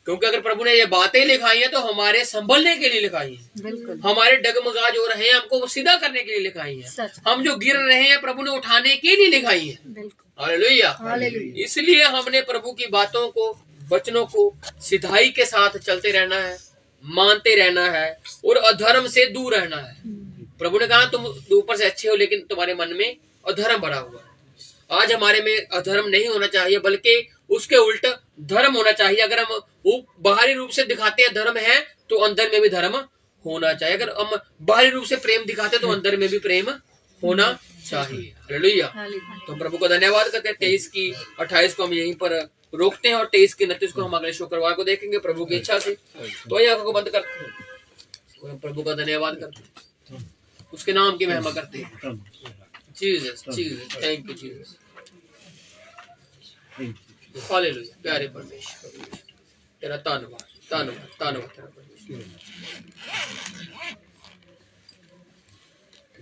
क्योंकि अगर प्रभु ने ये बातें लिखाई हैं तो हमारे संभलने के लिए लिखाई हैं। हमारे डगमगा जो रहे हैं हमको सीधा करने के लिए लिखाई हैं। हम जो गिर रहे हैं प्रभु ने उठाने के लिए लिखाई है। हालेलुया। इसलिए हमने प्रभु की बातों को, वचनों को सिधाई के साथ चलते रहना है, मानते रहना है और अधर्म से दूर रहना है। प्रभु ने कहा तुम ऊपर से अच्छे हो लेकिन तुम्हारे मन में अधर्म भरा हुआ है। आज हमारे में अधर्म नहीं होना चाहिए, बल्कि उसके उल्ट धर्म होना चाहिए। अगर हम बाहरी रूप से दिखाते हैं धर्म है, तो अंदर में भी धर्म होना चाहिए। अगर हम बाहरी रूप से प्रेम दिखाते हैं तो अंदर में भी प्रेम होना चाहिए। हालेलुया। तो प्रभु को धन्यवाद करते हैं। 23 की 28 को हम यहीं पर रोकते हैं और 23 की 29 को हम अगले शुक्रवार को देखेंगे प्रभु की इच्छा से। तो ये आंखों को बंद करते हैं, प्रभु का धन्यवाद करते हैं, उसके नाम की महिमा करते हैं। Jesus Jesus, thank you Jesus. Hallelujah. प्यारे परमेश्वर तेरा धन्यवाद धन्यवाद धन्यवाद तेरा परमेश्वर।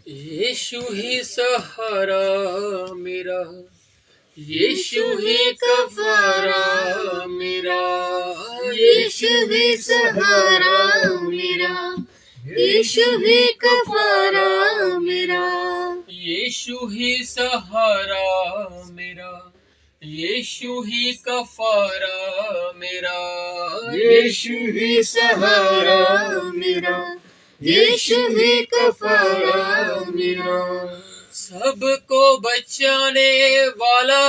यीशु ही सहारा मेरा, यीशु ही कफारा मेरा, यीशु ही सहारा मेरा, यीशु ही कफारा मेरा, यीशु ही सहारा मेरा, यीशु ही कफारा मेरा, यीशु ही सहारा मेरा, यीशु ही कफारा मेरा। सबको बचाने वाला,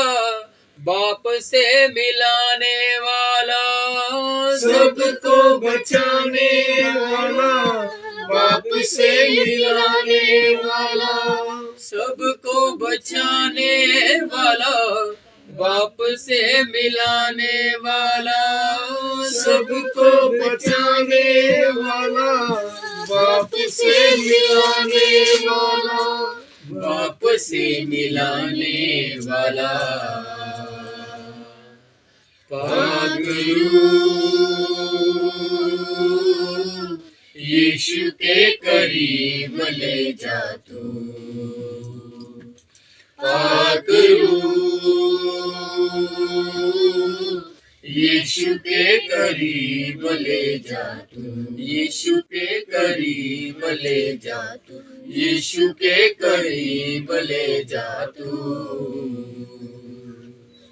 बाप से मिलाने वाला, सबको बचाने वाला, बाप से मिलाने वाला, सबको बचाने वाला, बाप से मिलाने वाला, सबको बचाने वाला, बाप से मिलाने वाला, बाप से मिलाने वाला। पाक रूह यीशु के करीब ले जा तू, पाक रूह यीशु के करीब ले जा तू, यीशु के करीब ले जा तू, यीशु के करीब ले जा तू।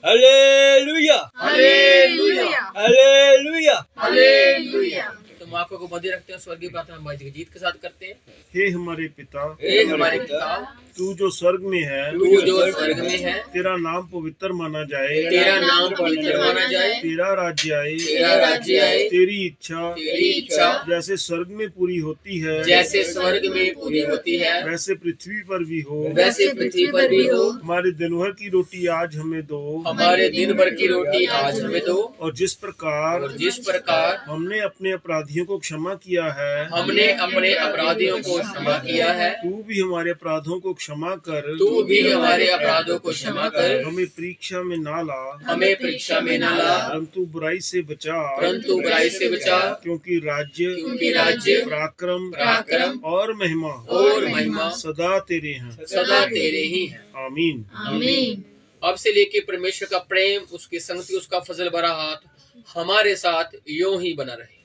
Hallelujah hallelujah hallelujah. हालेलुया। तुम आंखों को बंधे रखते हैं, स्वर्गीय प्रार्थना भाई जी जीत के साथ करते हैं। हे हमारे पिता, हे हमारे पिता, तू जो स्वर्ग में है, तू जो स्वर्ग में है, तेरा नाम पवित्र माना जाए, तेरा नाम पवित्र माना जाए, तेरा राज्य आए, तेरा राज्य आए, तेरी इच्छा जैसे स्वर्ग में पूरी होती है, जैसे स्वर्ग में पूरी होती है, वैसे पृथ्वी पर भी हो। वैसे पृथ्वी पर भी हो। हमारे दिन भर की रोटी आज हमें दो, हमारे दिन भर की रोटी आज हमें दो। और जिस प्रकार हमने अपने अपराधियों को क्षमा किया है, हमने अपने अपराधियों को क्षमा किया है, तू भी हमारे अपराधों को क्षमा कर, तू भी हमारे अपराधों को क्षमा कर। हमें परीक्षा में ना ला, हमें परीक्षा में न ला, परंतु बुराई से बचा, परंतु बुराई से बचा। क्योंकि राज्य पराक्रम और महिमा सदा तेरे हैं, सदा तेरे ही हैं। आमीन। आमीन। अब से लेके परमेश्वर का प्रेम, उसकी संगति, उसका फजल भरा हाथ हमारे साथ यूं ही बना रहे।